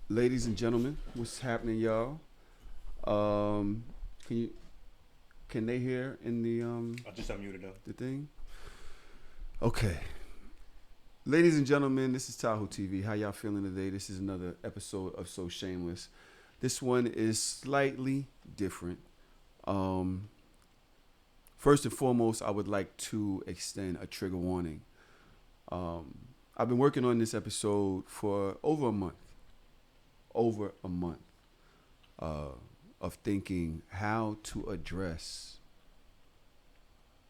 Ladies and gentlemen, what's happening, y'all? Um, can you can they hear in I just unmuted them. the thing? Okay, ladies and gentlemen, this is Tahoe TV. How y'all feeling today? This is another episode of So Shameless. This one is slightly different. Um, First and foremost, I would like to extend a trigger warning. Um, I've been working on this episode for over a month. Over a month. uh, of thinking how to address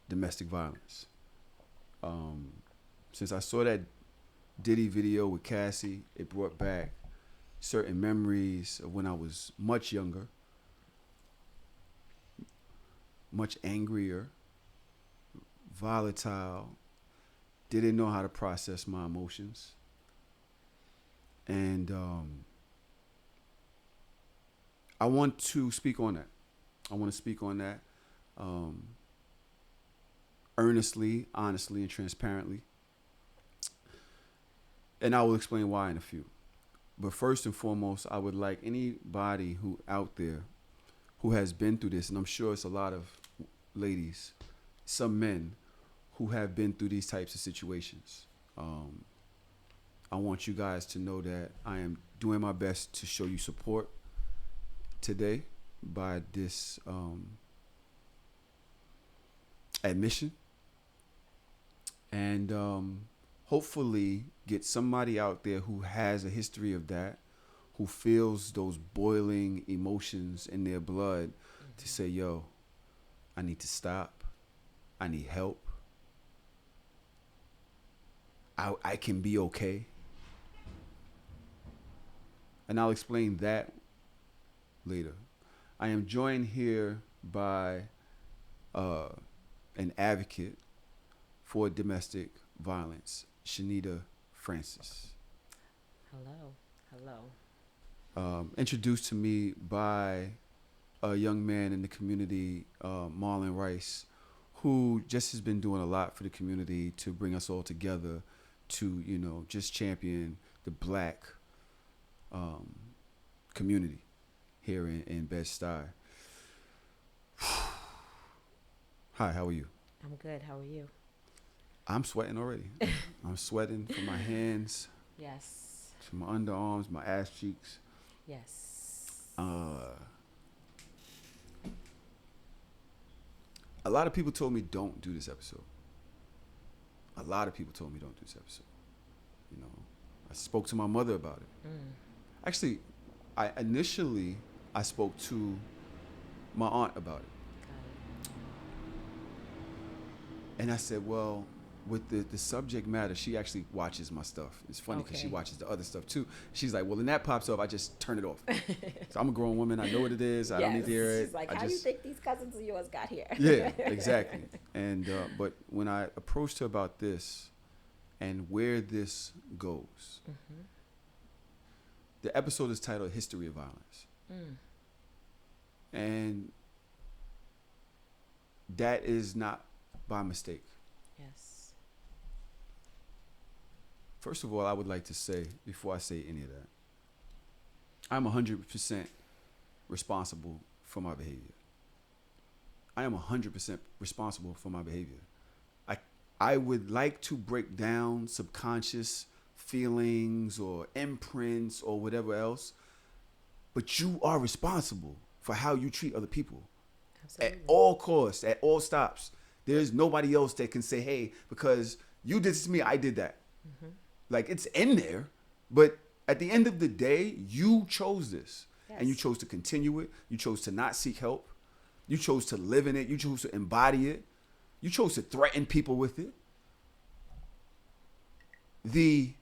domestic violence. Um, since I saw that Diddy video with Cassie, it brought back certain memories of when I was much younger, much angrier, volatile, didn't know how to process my emotions. And I want to speak on that. I want to speak on that. Um, Earnestly, honestly, and transparently. And I will explain why in a few. But first and foremost, I would like anybody who out there who has been through this, and I'm sure it's a lot of ladies, some men who have been through these types of situations. I want you guys to know that I am doing my best to show you support today by this admission and hopefully get somebody out there who has a history of that, who feels those boiling emotions in their blood to say, yo, I need to stop. I need help. I can be okay. And I'll explain that later. I am joined here by uh, an advocate for domestic violence, Shanita Francis. Hello. Hello. Introduced to me by a young man in the community, Marlon Rice, who just has been doing a lot for the community to bring us all together to, just champion the black um, community here in Bed-Stuy. Hi, how are you? I'm good. How are you? I'm sweating already. I'm sweating from my hands Yes. to my underarms, my ass cheeks. Yes. A lot of people told me don't do this episode. A lot of people told me don't do this episode. You know, I spoke to my mother about it. Actually, I spoke to my aunt about it. Got And I said, well, with the subject matter, she actually watches my stuff. It's funny because she Okay. watches the other stuff too. She's like, well, when that pops up, I just turn it off. So I'm a grown woman. I know what it is. I don't need to hear it. She's like, I how do you think these cousins of yours got here? Yeah, exactly. And but when I approached her about this and where this goes, the episode is titled "History of Violence," and that is not by mistake. Yes. First of all, I would like to say, before I say any of that, I'm 100% responsible for my behavior. I am 100% responsible for my behavior. I would like to break down subconscious feelings or imprints or whatever else, but you are responsible for how you treat other people at Absolutely. all costs, at all stops. There's nobody else that can say, hey, because you did this to me, I did that. Like, it's in there, but at the end of the day, you chose this. Yes. And you chose to continue it. You chose to not seek help. You chose to live in it. You chose to embody it. You chose to threaten people with it. The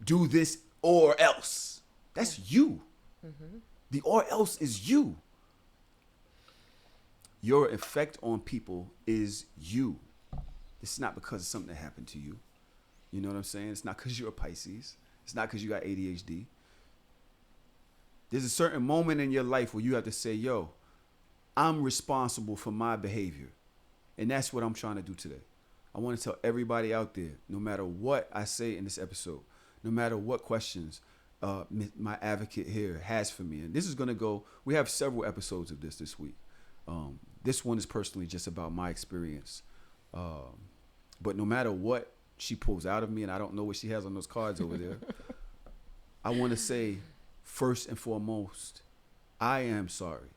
do this or else. That's you. The or else is you. Your effect on people is you. It's not because of something that happened to you. You know what I'm saying? It's not because you're a Pisces. It's not because you got ADHD. There's a certain moment in your life where you have to say, yo, I'm responsible for my behavior. And that's what I'm trying to do today. I want to tell everybody out there, no matter what I say in this episode, no matter what questions my advocate here has for me. And this is going to go, we have several episodes of this week. This one is personally just about my experience. But no matter what she pulls out of me, and I don't know what she has on those cards over there, I want to say, first and foremost, I am sorry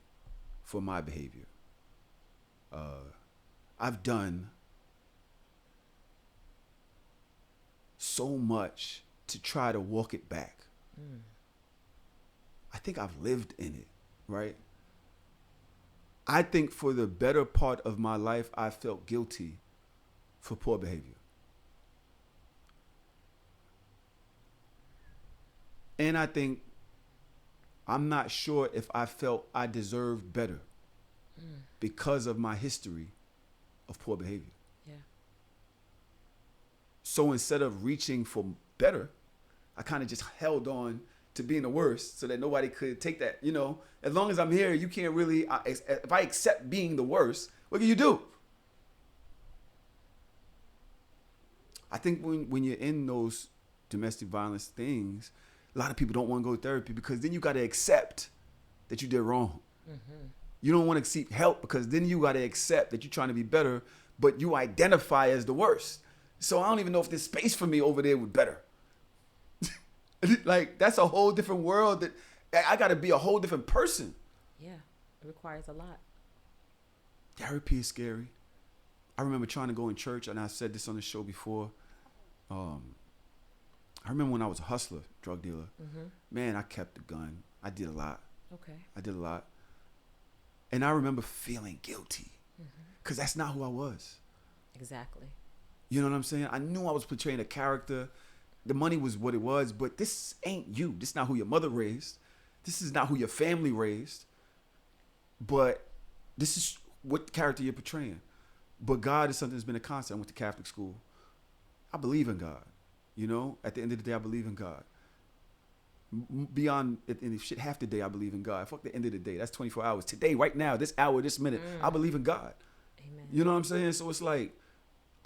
for my behavior. I've done so much to try to walk it back. I think I've lived in it, right? I think for the better part of my life, I felt guilty for poor behavior. And I think I'm not sure if I felt I deserved better because of my history of poor behavior. Yeah. So instead of reaching for better, I kind of just held on to being the worst so that nobody could take that. You know, as long as I'm here, you can't really, if I accept being the worst, what can you do? I think when you're in those domestic violence things, a lot of people don't want to go to therapy because then you got to accept that you did wrong. Mm-hmm. You don't want to seek help because then you got to accept that you're trying to be better, but you identify as the worst. So I don't even know if there's space for me over there with better. Like, that's a whole different world that I got to be a whole different person. Yeah, it requires a lot. Therapy is scary. I remember trying to go in church, and I said this on the show before. I remember when I was a hustler, drug dealer. Mm-hmm. Man, I kept the gun. I did a lot. Okay. I did a lot. And I remember feeling guilty because that's not who I was. Exactly. You know what I'm saying? I knew I was portraying a character. The money was what it was, but this ain't you. This is not who your mother raised. This is not who your family raised. But this is what character you're portraying. But God is something that's been a constant. I went to Catholic school. I believe in God. You know, at the end of the day, I believe in God. Beyond, and shit, half the day, I believe in God. Fuck the end of the day. That's 24 hours. Today, right now, this hour, this minute, I believe in God. Amen. You know what I'm saying? So it's like,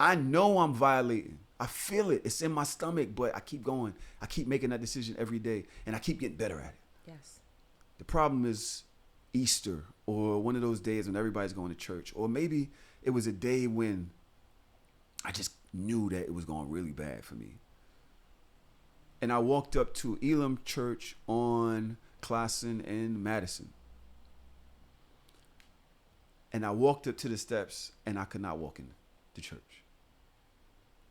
I know I'm violating. I feel it. It's in my stomach, but I keep going. I keep making that decision every day, and I keep getting better at it. Yes. The problem is Easter or one of those days when everybody's going to church, or maybe it was a day when I just knew that it was going really bad for me. And I walked up to Elam Church on Classen and Madison. And I walked up to the steps, and I could not walk in the church.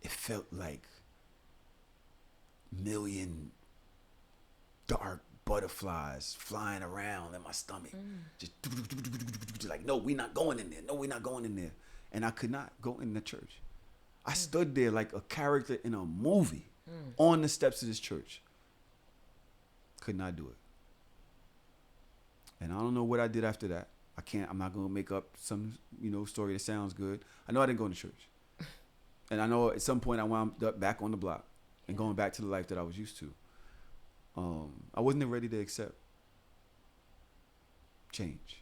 It felt like million dark butterflies flying around in my stomach. Just like, no, we're not going in there. No, we're not going in there. And I could not go in the church. I stood there like a character in a movie on the steps of this church. Could not do it. And I don't know what I did after that. I'm not going to make up some, story that sounds good. I know I didn't go to church. And I know at some point I wound up back on the block and going back to the life that I was used to. I wasn't ready to accept change.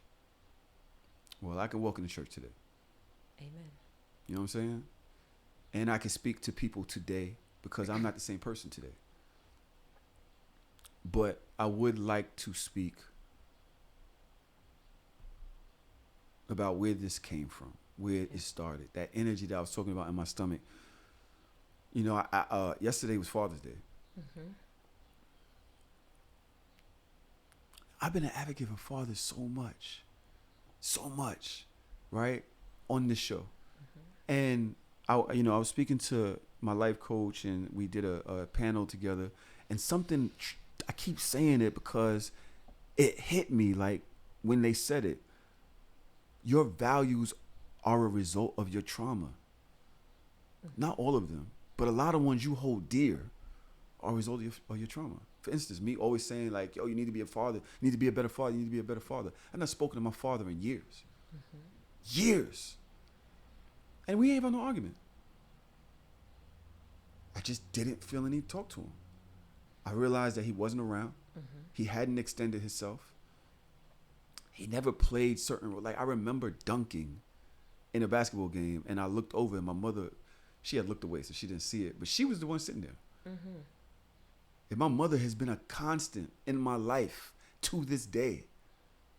Well, I can walk in the church today. Amen. You know what I'm saying? And I can speak to people today because I'm not the same person today. But I would like to speak about where this came from, where it started, that energy that I was talking about in my stomach. Yesterday was Father's Day. Mm-hmm. I've been an advocate for fathers so much, right, on this show. Mm-hmm. And I was speaking to my life coach, and we did a panel together, and something, I keep saying it because it hit me like when they said it. Your values are a result of your trauma. Not all of them, but a lot of ones you hold dear are a result of your trauma. For instance, me always saying like, yo, you need to be a father. You need to be a better father. You need to be a better father. I've not spoken to my father in years. Mm-hmm. Years. And we ain't had no argument. I just didn't feel any talk to him. I realized that he wasn't around. Mm-hmm. He hadn't extended himself. He never played like I remember dunking in a basketball game, and I looked over, and my mother, she had looked away, so she didn't see it, but she was the one sitting there. Mm-hmm. And my mother has been a constant in my life to this day.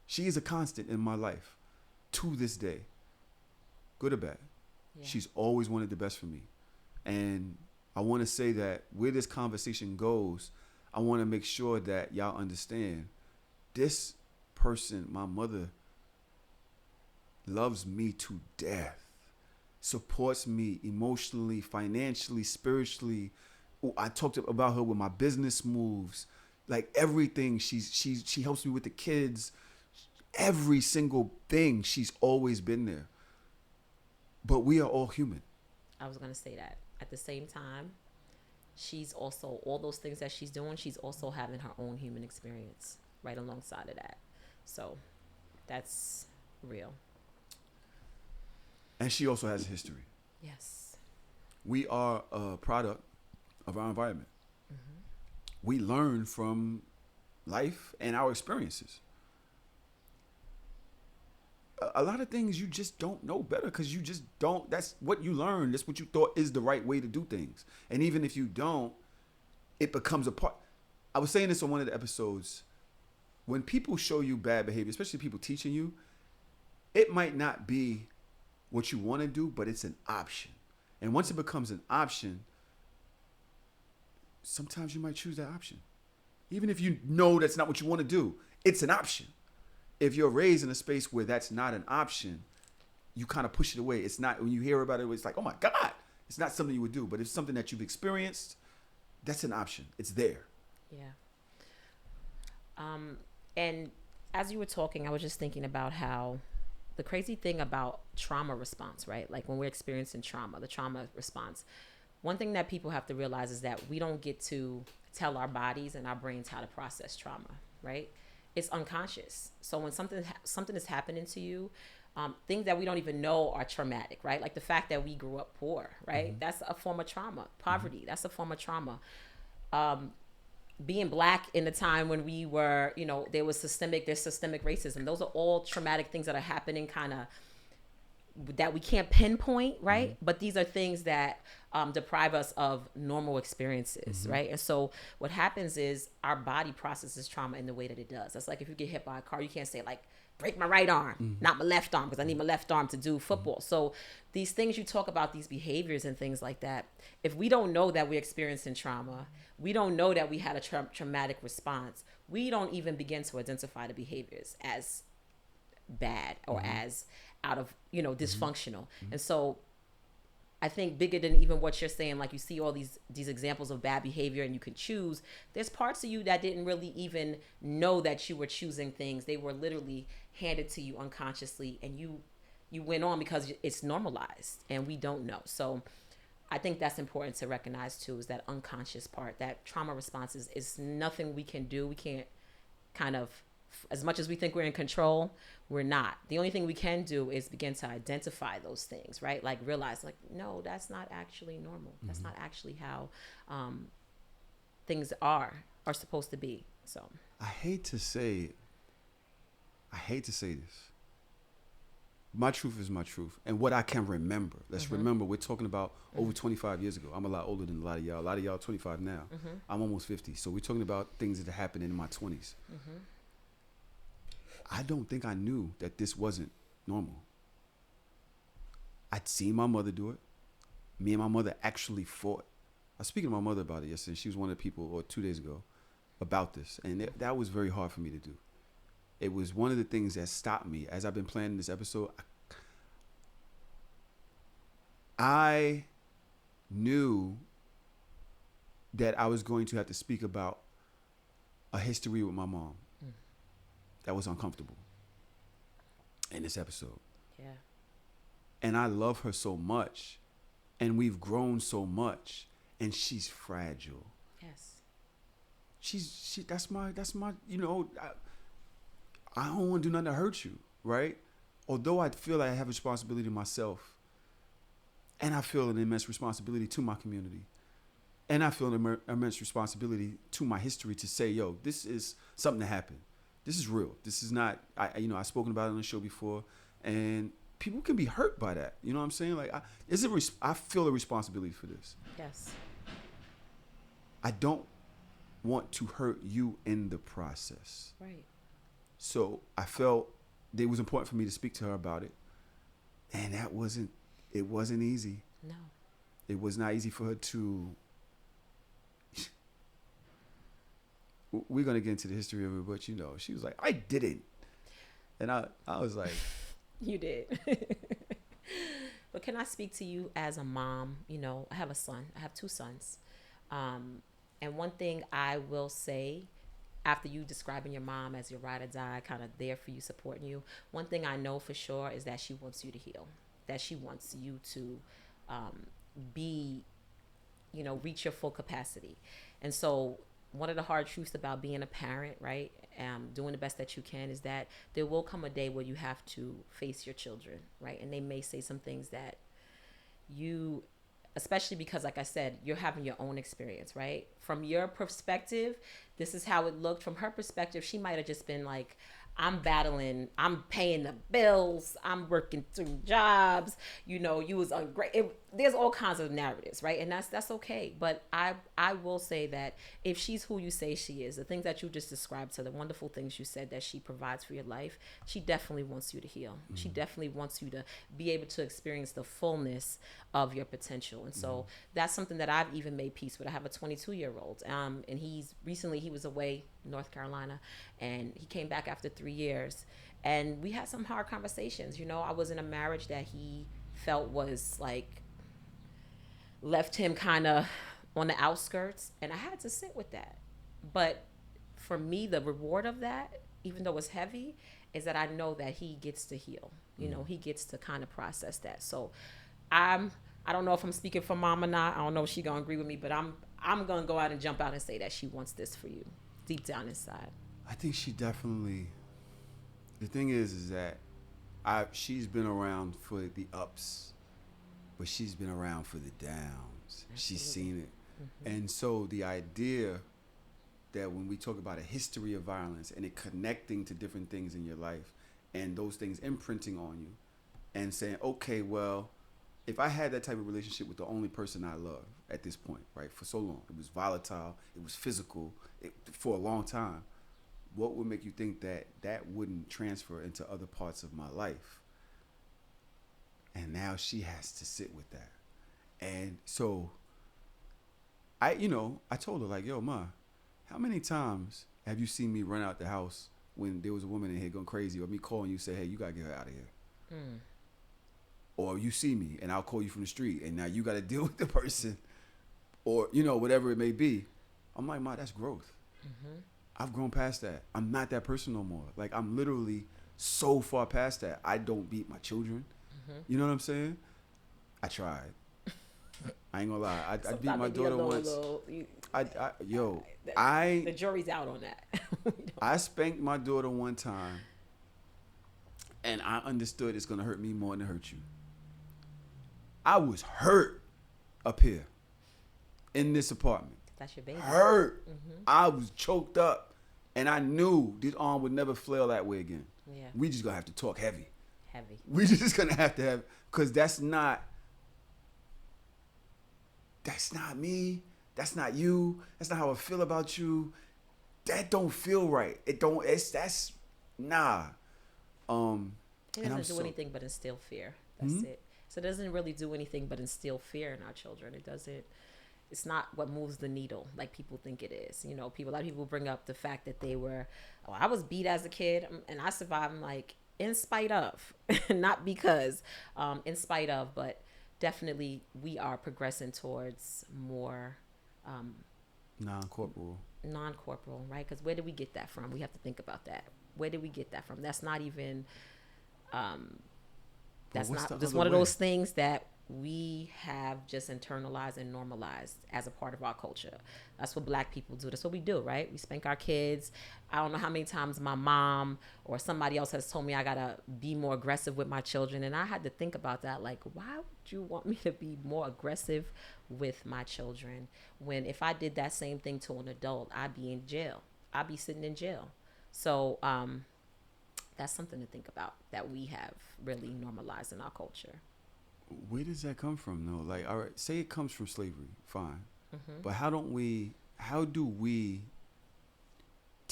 She is a constant in my life to this day. Good or bad. Yeah. She's always wanted the best for me. And I want to say that where this conversation goes, I want to make sure that y'all understand this person, my mother, loves me to death, supports me emotionally, financially, spiritually. I talked about her with my business moves, like everything. She helps me with the kids. Every single thing, she's always been there. But we are all human. I was gonna say that. At the same time, she's also, all those things that she's doing, she's also having her own human experience right alongside of that. So that's real. And she also has a history. Yes. We are a product of our environment. We learn from life and our experiences. A lot of things you just don't know better because you just don't. That's what you learned. That's what you thought is the right way to do things. And even if you don't, it becomes a part. I was saying this on one of the episodes. When people show you bad behavior, especially people teaching you, it might not be what you want to do, but it's an option. And once it becomes an option, sometimes you might choose that option. Even if you know that's not what you want to do, it's an option. If you're raised in a space where that's not an option, you kind of push it away. It's not, when you hear about it, it's like, oh my God, it's not something you would do, but it's something that you've experienced. That's an option. It's there. Yeah. And as you were talking, I was just thinking about how the crazy thing about trauma response, right? Like when we're experiencing trauma, the trauma response, one thing that people have to realize is that we don't get to tell our bodies and our brains how to process trauma, right? It's unconscious. So when something is happening to you, things that we don't even know are traumatic, right? Like the fact that we grew up poor, right? That's a form of trauma. Poverty, that's a form of trauma. Being black in the time when we were, there's systemic racism. Those are all traumatic things that are happening kind of that we can't pinpoint, right? But these are things that deprive us of normal experiences, right? And so what happens is our body processes trauma in the way that it does. That's like if you get hit by a car, you can't say like, break my right arm, not my left arm, because I need my left arm to do football. So these things you talk about, these behaviors and things like that, if we don't know that we're experiencing trauma, we don't know that we had a traumatic response, we don't even begin to identify the behaviors as bad or as out of, dysfunctional. And so I think bigger than even what you're saying, like you see all these examples of bad behavior and you can choose, there's parts of you that didn't really even know that you were choosing things. They were literally handed to you unconsciously, and you went on because it's normalized and we don't know. So I think that's important to recognize too, is that unconscious part, that trauma responses is nothing we can do. We can't kind of, as much as we think we're in control, we're not. The only thing we can do is begin to identify those things, right? Like realize, like, no, that's not actually normal. That's not actually how things are supposed to be. So I hate to say this. My truth is my truth. And what I can remember. Let's remember, we're talking about over 25 years ago. I'm a lot older than a lot of y'all. A lot of y'all 25 now. I'm almost 50. So we're talking about things that happened in my 20s. I don't think I knew that this wasn't normal. I'd seen my mother do it. Me and my mother actually fought. I was speaking to my mother about it yesterday. She was one of the people, or 2 days ago, about this. And that was very hard for me to do. It was one of the things that stopped me as I've been planning this episode. I knew that I was going to have to speak about a history with my mom that was uncomfortable in this episode. yeah, And I love her so much, and we've grown so much, and she's fragile. yes, That's my I don't want to do nothing to hurt you, right? Although I feel like I have a responsibility to myself, and I feel an immense responsibility to my community, and I feel an immense responsibility to my history to say, yo, this is something that happened. This is real. This is not, I've spoken about it on the show before, and people can be hurt by that. You know what I'm saying? Like, I feel a responsibility for this. yes, I don't want to hurt you in the process. Right. So I felt it was important for me to speak to her about it. And it wasn't easy. No. It was not easy for her to, we're going to get into the history of it, but she was like, I didn't. And I was like, You did. But can I speak to you as a mom? I have a son. I have two sons. And one thing I will say, after you describing your mom as your ride or die, kind of there for you, supporting you, one thing I know for sure is that she wants you to heal, that she wants you to be, reach your full capacity. And so one of the hard truths about being a parent, right, doing the best that you can, is that there will come a day where you have to face your children, right? And they may say some things that you, especially because, like I said, you're having your own experience, right? From your perspective, this is how it looked. From her perspective, she might have just been like, I'm paying the bills, I'm working 2 jobs, you was ungrateful. There's all kinds of narratives, right? And that's okay. But I will say that if she's who you say she is, the things that you just described, the wonderful things you said that she provides for your life, she definitely wants you to heal. Mm-hmm. She definitely wants you to be able to experience the fullness of your potential. And so that's something that I've even made peace with. I have a 22-year-old, and he was away, North Carolina, and he came back after 3 years, and we had some hard conversations. I was in a marriage that he felt was like left him kind of on the outskirts, and I had to sit with that. But for me, the reward of that, even though it's heavy, is that I know that he gets to heal. He gets to kind of process that. So I don't know if I'm speaking for mom or not. I don't know if she's gonna agree with me, but I'm gonna go out and jump out and say that she wants this for you deep down inside. I think she definitely. The thing is that she's been around for the ups, but she's been around for the downs. Absolutely. She's seen it. Mm-hmm. And so the idea that when we talk about a history of violence and it connecting to different things in your life and those things imprinting on you and saying, okay, well, if I had that type of relationship with the only person I love at this point, right, for so long, it was volatile, it was physical, for a long time, what would make you think that wouldn't transfer into other parts of my life? And now she has to sit with that. And so I told her, like, yo, Ma, how many times have you seen me run out the house when there was a woman in here going crazy, or me calling you, say, hey, you got to get her out of here? Or you see me and I'll call you from the street and now you got to deal with the person, or, whatever it may be. I'm like, Ma, that's growth. Mm-hmm. I've grown past that. I'm not that person no more. Like, I'm literally so far past that. I don't beat my children. Mm-hmm. You know what I'm saying? I tried. I ain't gonna lie. I beat my daughter once. The jury's out on that. I spanked my daughter one time, and I understood it's gonna hurt me more than it hurt you. I was hurt up here in this apartment. That's your baby. Hurt. Mm-hmm. I was choked up, and I knew this arm would never flail that way again. Yeah. We just gonna have to talk heavy. We just gonna have to have, because that's not me. That's not you. That's not how I feel about you. That don't feel right. That's nah. It doesn't do anything but instill fear. That's it. So it doesn't really do anything but instill fear in our children. It's not what moves the needle like people think it is. A lot of people bring up the fact that I was beat as a kid and I survived. I'm like, in spite of, not because, in spite of, but definitely we are progressing towards more non-corporal, right? Because where did we get that from? We have to think about that. Where did we get that from? That's not even that's not just one of those things that we have just internalized and normalized as a part of our culture. That's what Black people do. That's what we do, right? We spank our kids. I don't know how many times my mom or somebody else has told me I gotta be more aggressive with my children, and I had to think about that. Like, why would you want me to be more aggressive with my children when if I did that same thing to an adult, I'd be in jail. I'd be sitting in jail. So that's something to think about that we have really normalized in our culture. Where does that come from, though? Like, all right, say it comes from slavery, fine. Mm-hmm. But how do we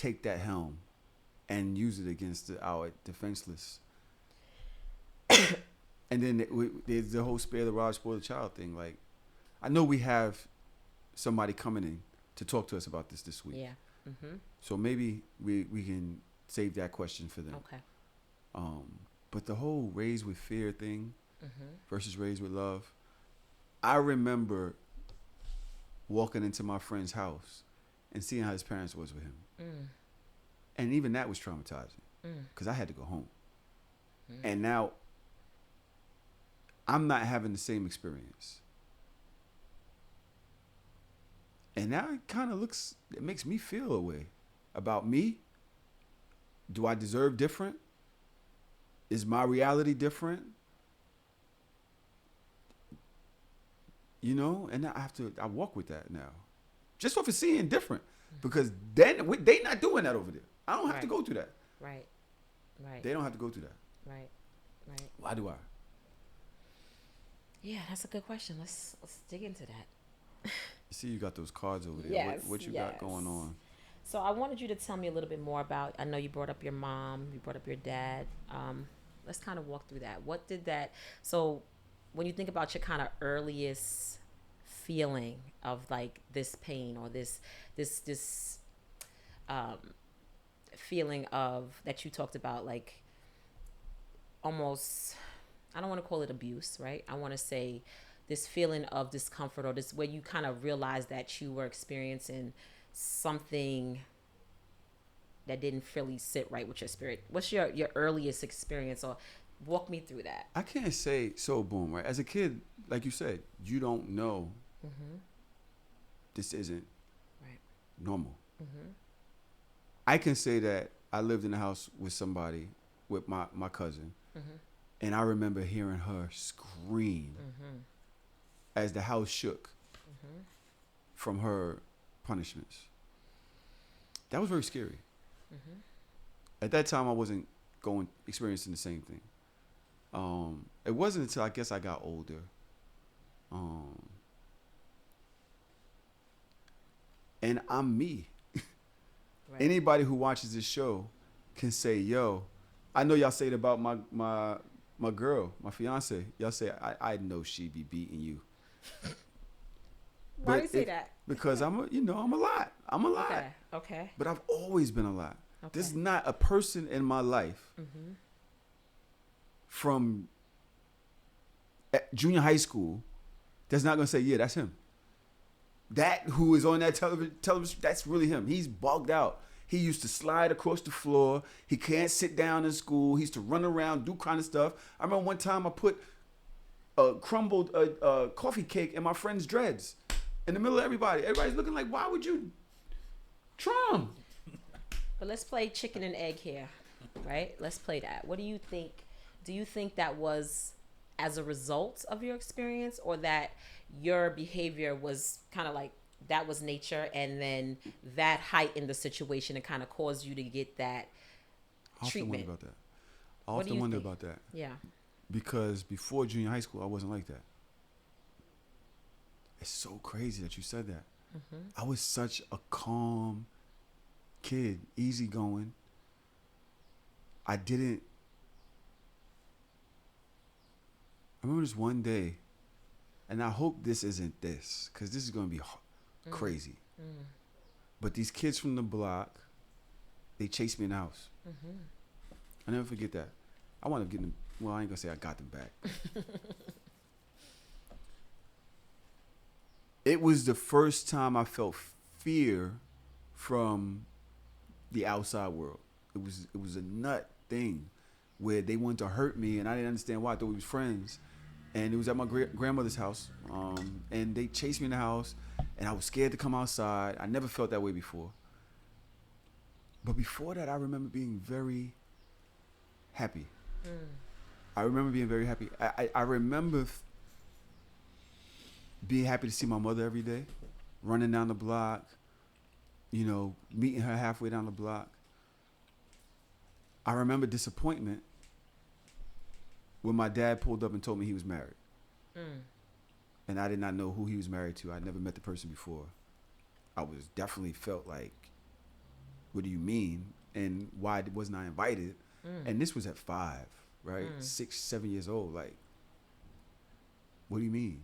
take that helm and use it against our defenseless. And then there's the whole spare the rod, spoil the child thing. Like, I know we have somebody coming in to talk to us about this week. Yeah. Mm-hmm. So maybe we can save that question for them. Okay. But the whole raised with fear thing Mm-hmm. versus raised with love, I remember walking into my friend's house and seeing how his parents was with him. Mm. And even that was traumatizing because I had to go home. And now I'm not having the same experience. And now it makes me feel a way about me. Do I deserve different? Is my reality different? You know, and I walk with that now. Just off of seeing different. Because then they not doing that over there. I don't have to go through that. Right. Right. They don't have to go through that. Right. Right. Why do I? Yeah, that's a good question. Let's dig into that. You see, you got those cards over there. Yes, What you got going on? So I wanted you to tell me a little bit more about, I know you brought up your mom, you brought up your dad. Let's kind of walk through that. What did that, so when you think about your kind of earliest feeling of like this pain or this feeling of that you talked about, like almost, I don't want to call it abuse, right? I want to say this feeling of discomfort, or this where you kind of realize that you were experiencing something that didn't really sit right with your spirit. What's your earliest experience, or walk me through that? I can't say so boom, right? As a kid, like you said, you don't know this isn't normal. I can say that I lived in a house with somebody, with my cousin, and I remember hearing her scream as the house shook from her punishments. That was very scary. At that time, I wasn't experiencing the same thing. It wasn't until I guess I got older. And I'm me. Right. Anybody who watches this show can say, yo, I know y'all say it about my girl, my fiance. Y'all say, I know she be beating you. Why do you say that? Because I'm a lot. I'm a lot. Okay. But I've always been a lot. Okay. There's not a person in my life from junior high school that's not going to say, yeah, that's him. That who is on that television, that's really him. He's bugged out. He used to slide across the floor. He can't sit down in school. He used to run around, do kind of stuff. I remember one time I put a crumbled coffee cake in my friend's dreads in the middle of everybody. Everybody's looking like, why would you try? But let's play chicken and egg here, right? Let's play that. What do you think? Do you think that was as a result of your experience, or that your behavior was kind of like that was nature, and then that heightened the situation and kind of caused you to get that treatment? I often wonder about that. Yeah. Because before junior high school, I wasn't like that. It's so crazy that you said that. I was such a calm kid, easygoing. I remember this one day, and I hope this isn't this, because this is going to be crazy. But these kids from the block, they chased me in the house. I never forget that. I wound up getting them. Well, I ain't going to say I got them back. It was the first time I felt fear from the outside world. It was a nut thing where they wanted to hurt me, and I didn't understand why. I thought we was friends. And it was at my grandmother's house, and they chased me in the house, and I was scared to come outside. I never felt that way before. But before that, I remember being very happy. I remember being very happy. I remember being happy to see my mother every day, running down the block, meeting her halfway down the block. I remember disappointment when my dad pulled up and told me he was married. And I did not know who he was married to. I'd never met the person before. I was definitely felt like what do you mean? And why wasn't I invited? Mm. And this was at 5, right? 6, 7 years old. Like, what do you mean?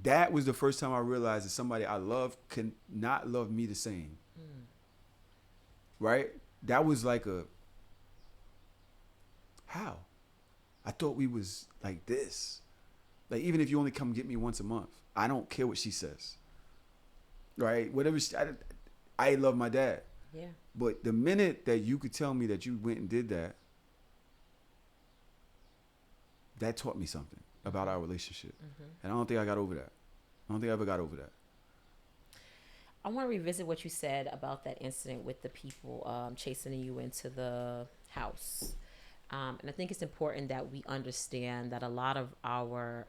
That was the first time I realized that somebody I love can not love me the same. Right? That was like how? I thought we was like this. Like, even if you only come get me once a month, I don't care what she says. Right? Whatever. I love my dad. Yeah. But the minute that you could tell me that you went and did that, that taught me something about our relationship. And I don't think I got over that. I don't think I ever got over that. I want to revisit what you said about that incident with the people chasing you into the house. And I think it's important that we understand that a lot of our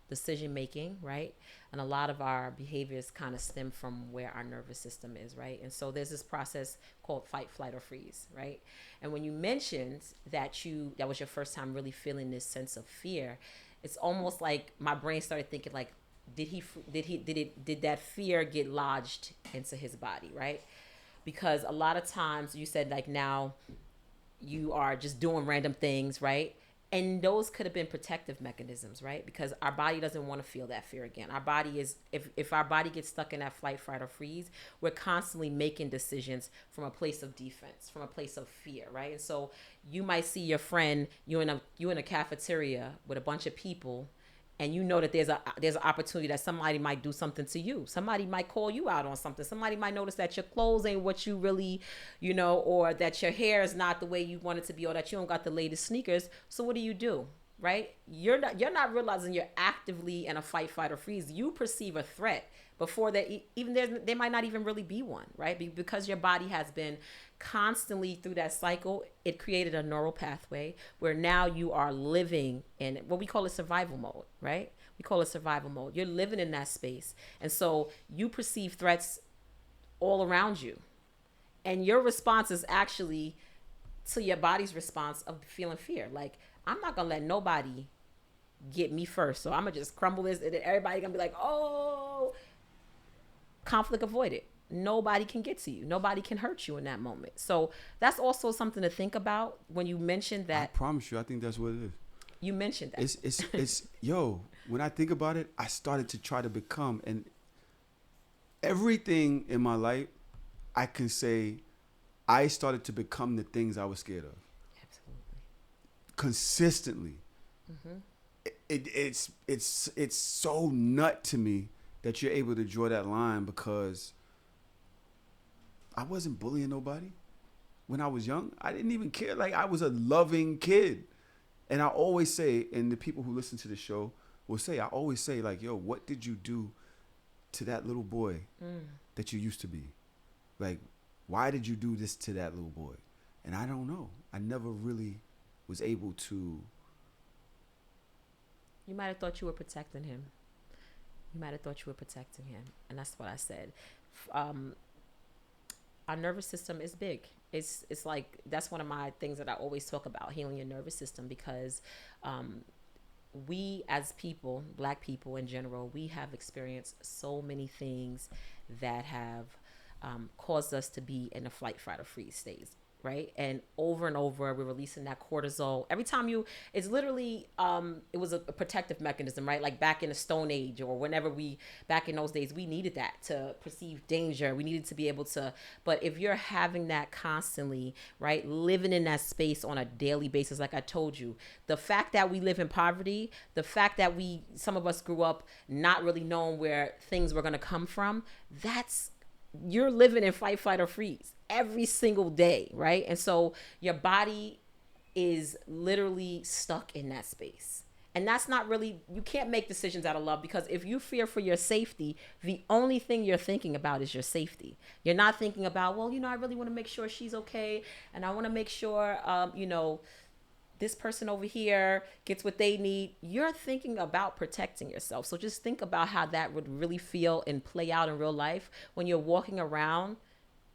decision making, right, and a lot of our behaviors kind of stem from where our nervous system is, right? And so there's this process called fight, flight, or freeze, right? And when you mentioned that that was your first time really feeling this sense of fear, it's almost like my brain started thinking like, did that fear get lodged into his body, right? Because a lot of times you said like now you are just doing random things, right? And those could have been protective mechanisms, right? Because our body doesn't want to feel that fear again. Our body is, if our body gets stuck in that flight, fright, or freeze, we're constantly making decisions from a place of defense, from a place of fear, right? And so you might see your friend, you in a cafeteria with a bunch of people, and you know that there's an opportunity that somebody might do something to you. Somebody might call you out on something. Somebody might notice that your clothes ain't what you really, or that your hair is not the way you want it to be, or that you don't got the latest sneakers. So what do? Right? You're not realizing you're actively in a fight, flight, or freeze. You perceive a threat before that even there might not even really be one, right? Because your body has been constantly through that cycle, it created a neural pathway where now you are living in what we call a survival mode, right? We call it survival mode. You're living in that space. And so you perceive threats all around you. And your response is actually to your body's response of feeling fear. Like, I'm not going to let nobody get me first. So I'm going to just crumble this, and then everybody going to be like, oh, conflict avoided. Nobody can get to you. Nobody can hurt you in that moment. So that's also something to think about when you mentioned that. I promise you, I think that's what it is. You mentioned that. It's yo, when I think about it, I started to try to become, and everything in my life, I can say I started to become the things I was scared of. Absolutely. Consistently. It's so nut to me that you're able to draw that line, because I wasn't bullying nobody when I was young. I didn't even care. Like, I was a loving kid. And I always say, and the people who listen to the show will say, I always say, like, yo, what did you do to that little boy that you used to be? Like, why did you do this to that little boy? And I don't know. I never really was able to. You might have thought you were protecting him. And that's what I said. Our nervous system is big. It's like, that's one of my things that I always talk about, healing your nervous system, because we as people, Black people in general, we have experienced so many things that have caused us to be in a flight, fight, or freeze state, right? And over, we're releasing that cortisol. Every time it's literally, it was a protective mechanism, right? Like back in the Stone Age, or back in those days, we needed that to perceive danger. We needed to be able to, but if you're having that constantly, right, living in that space on a daily basis, like I told you, the fact that we live in poverty, the fact that some of us grew up not really knowing where things were going to come from, you're living in fight, flight, or freeze every single day, right? And so your body is literally stuck in that space. And that's not really, you can't make decisions out of love, because if you fear for your safety, the only thing you're thinking about is your safety. You're not thinking about, well, I really want to make sure she's okay. And I want to make sure, this person over here gets what they need. You're thinking about protecting yourself. So just think about how that would really feel and play out in real life when you're walking around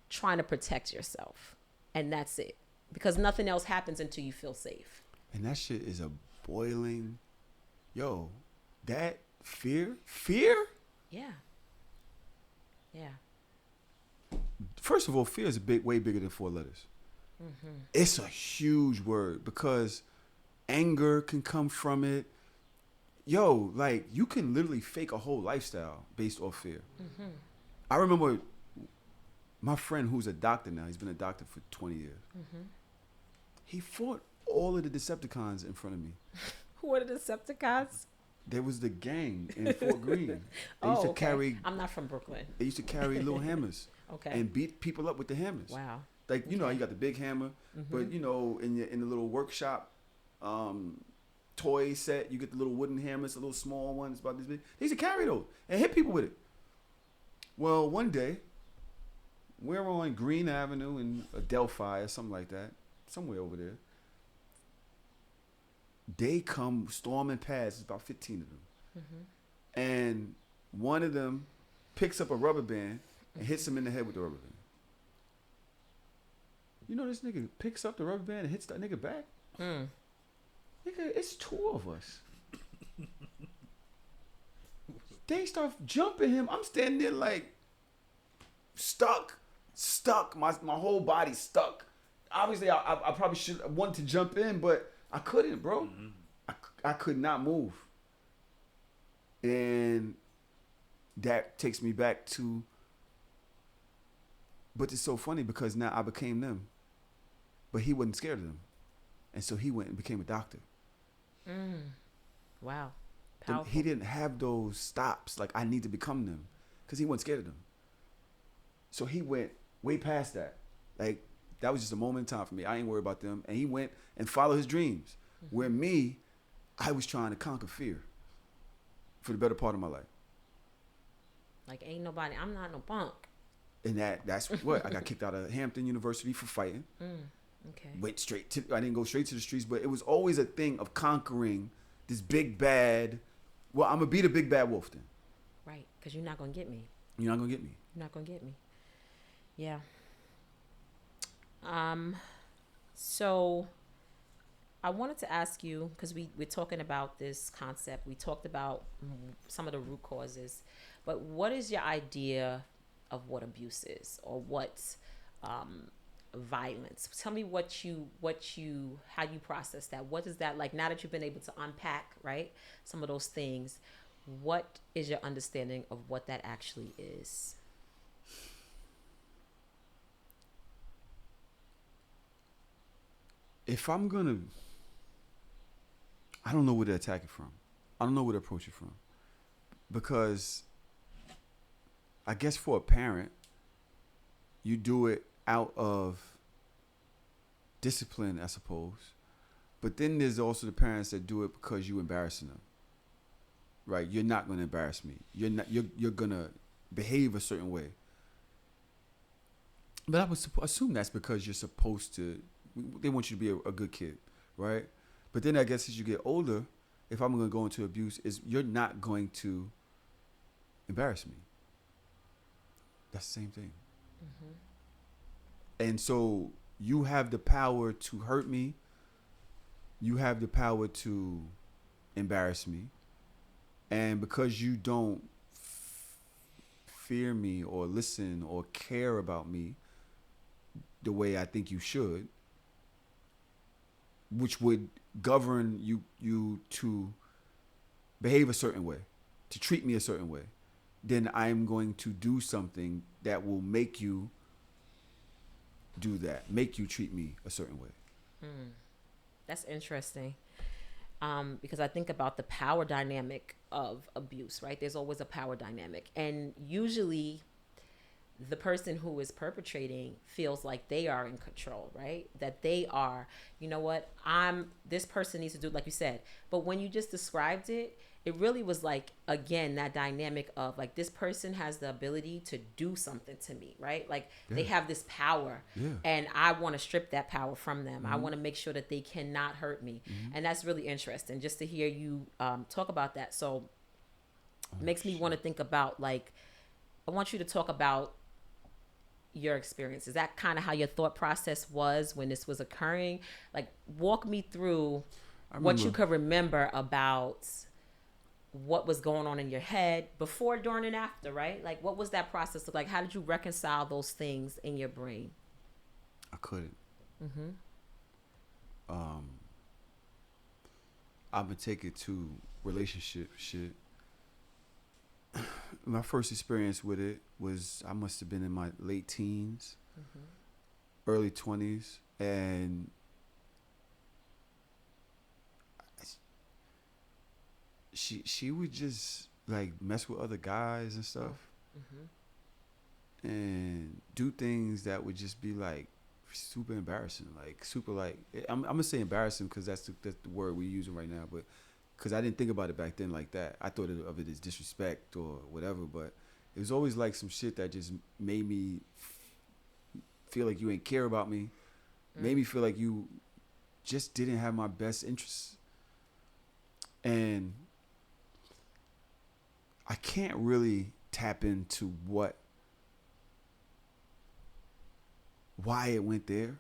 trying to protect yourself. And that's it. Because nothing else happens until you feel safe. And that shit is a boiling, that fear? Yeah. first of all, fear is way bigger than 4 letters. It's a huge word because anger can come from it. Yo, like you can literally fake a whole lifestyle based off fear. I remember my friend who's a doctor now. He's been a doctor for 20 years. He fought all of the Decepticons in front of me. Who are the Decepticons? There was the gang in Fort Greene. They used to carry. I'm not from Brooklyn. They used to carry little hammers. Okay. And beat people up with the hammers. Wow. Like you know, you got the big hammer, but you know, in the little workshop, toy set, you get the little wooden hammers, the little small ones about this big. They used to carry those and hit people with it. Well, one day, we're on Green Avenue in Adelphi or something like that, somewhere over there. They come storming past. It's about 15 of them, and one of them picks up a rubber band and hits him in the head with the rubber band. You know this nigga picks up the rubber band and hits that nigga back? Nigga, it's 2 of us. They start jumping him. I'm standing there like stuck. My whole body stuck. Obviously, I probably should want to jump in, but I couldn't, bro. I could not move. And that takes me back to, but it's so funny because now I became them. But he wasn't scared of them. And so he went and became a doctor. Wow. Powerful. He didn't have those stops like I need to become them because he wasn't scared of them. So he went way past that. Like that was just a moment in time for me. I ain't worried about them. And he went and followed his dreams. Where me, I was trying to conquer fear for the better part of my life. Like ain't nobody, I'm not no punk. And that's what I got kicked out of Hampton University for fighting. Okay. Went straight to, I didn't go straight to the streets, but it was always a thing of conquering this big bad. Well, I'm gonna be the big bad wolf then. Right, because you're not gonna get me. You're not gonna get me. You're not gonna get me. Yeah. So I wanted to ask you, because we're talking about this concept. We talked about some of the root causes, but what is your idea of what abuse is, or what violence? Tell me how you process that. What is that like now that you've been able to unpack, right, some of those things? What is your understanding of what that actually is? If I'm gonna, I don't know where to attack it from. I don't know where to approach it from. Because I guess for a parent, you do it out of discipline, I suppose. But then there's also the parents that do it because you're embarrassing them. Right? You're not going to embarrass me. You're going to behave a certain way. But I would assume that's because you're supposed to, they want you to be a good kid, right? But then I guess as you get older, if I'm going to go into abuse, you're not going to embarrass me. That's the same thing. And so you have the power to hurt me. You have the power to embarrass me. And because you don't fear me or listen or care about me the way I think you should, which would govern you to behave a certain way, to treat me a certain way, then I'm going to do something that will make you do that, make you treat me a certain way. That's interesting. Because I think about the power dynamic of abuse, right? There's always a power dynamic. And usually the person who is perpetrating feels like they are in control, right? That they are, you know what, this person needs to do, like you said. But when you just described it, it really was like, again, that dynamic of like, this person has the ability to do something to me, right? Like they have this power and I want to strip that power from them. I want to make sure that they cannot hurt me. And that's really interesting just to hear you talk about that. So it makes me want to think about, like, I want you to talk about your experience. Is that kind of how your thought process was when this was occurring? Like, walk me through what you could remember about what was going on in your head before, during, and after, right? Like, what was that process look like? How did you reconcile those things in your brain? I couldn't. I've been taking to relationship shit. My first experience with it was I must have been in my late teens, early 20s, and she would just like mess with other guys and stuff, and do things that would just be like super embarrassing, like super like I'm gonna say embarrassing because that's the word we're using right now, but because I didn't think about it back then like that. I thought of it as disrespect or whatever, but it was always like some shit that just made me feel like you ain't care about me, made me feel like you just didn't have my best interests, and I can't really tap into why it went there.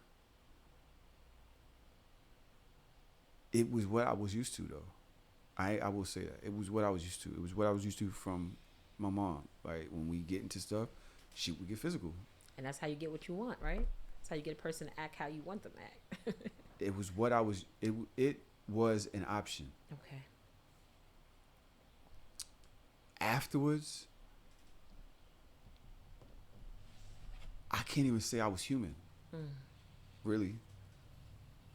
It was what I was used to, though. I will say that. It was what I was used to. It was what I was used to from my mom. Like, when we get into stuff, she would get physical. And that's how you get what you want, right? That's how you get a person to act how you want them to act. It was what I was, it was an option. Okay. Afterwards, I can't even say I was human. Really.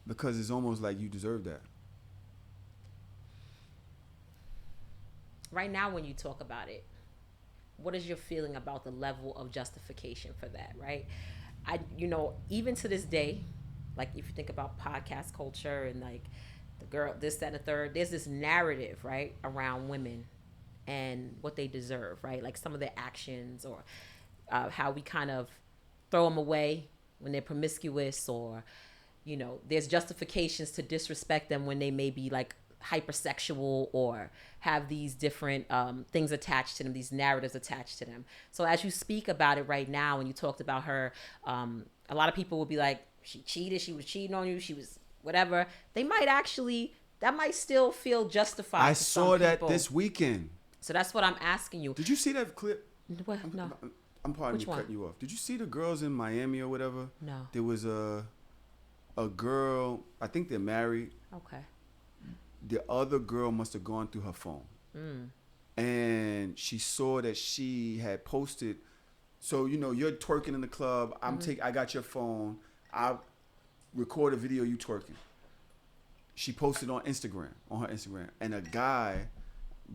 Because it's almost like you deserve that. Right now, when you talk about it, what is your feeling about the level of justification for that, right? Even to this day, like if you think about podcast culture and like the girl, this, that, and the third, there's this narrative, right, around women and what they deserve, right? Like some of their actions or how we kind of throw them away when they're promiscuous, or, there's justifications to disrespect them when they may be like hypersexual or have these different things attached to them, these narratives attached to them. So as you speak about it right now, and you talked about her, a lot of people will be like, she cheated, she was cheating on you, she was whatever. They might actually, that might still feel justified. I saw that this weekend. So that's what I'm asking you. Did you see that clip? What? No. I'm pardon me cutting you off. Did you see the girls in Miami or whatever? No. There was a girl, I think they're married. Okay. The other girl must have gone through her phone. And she saw that she had posted. So, you're twerking in the club. I got your phone. I record a video you twerking. She posted on her Instagram. And a guy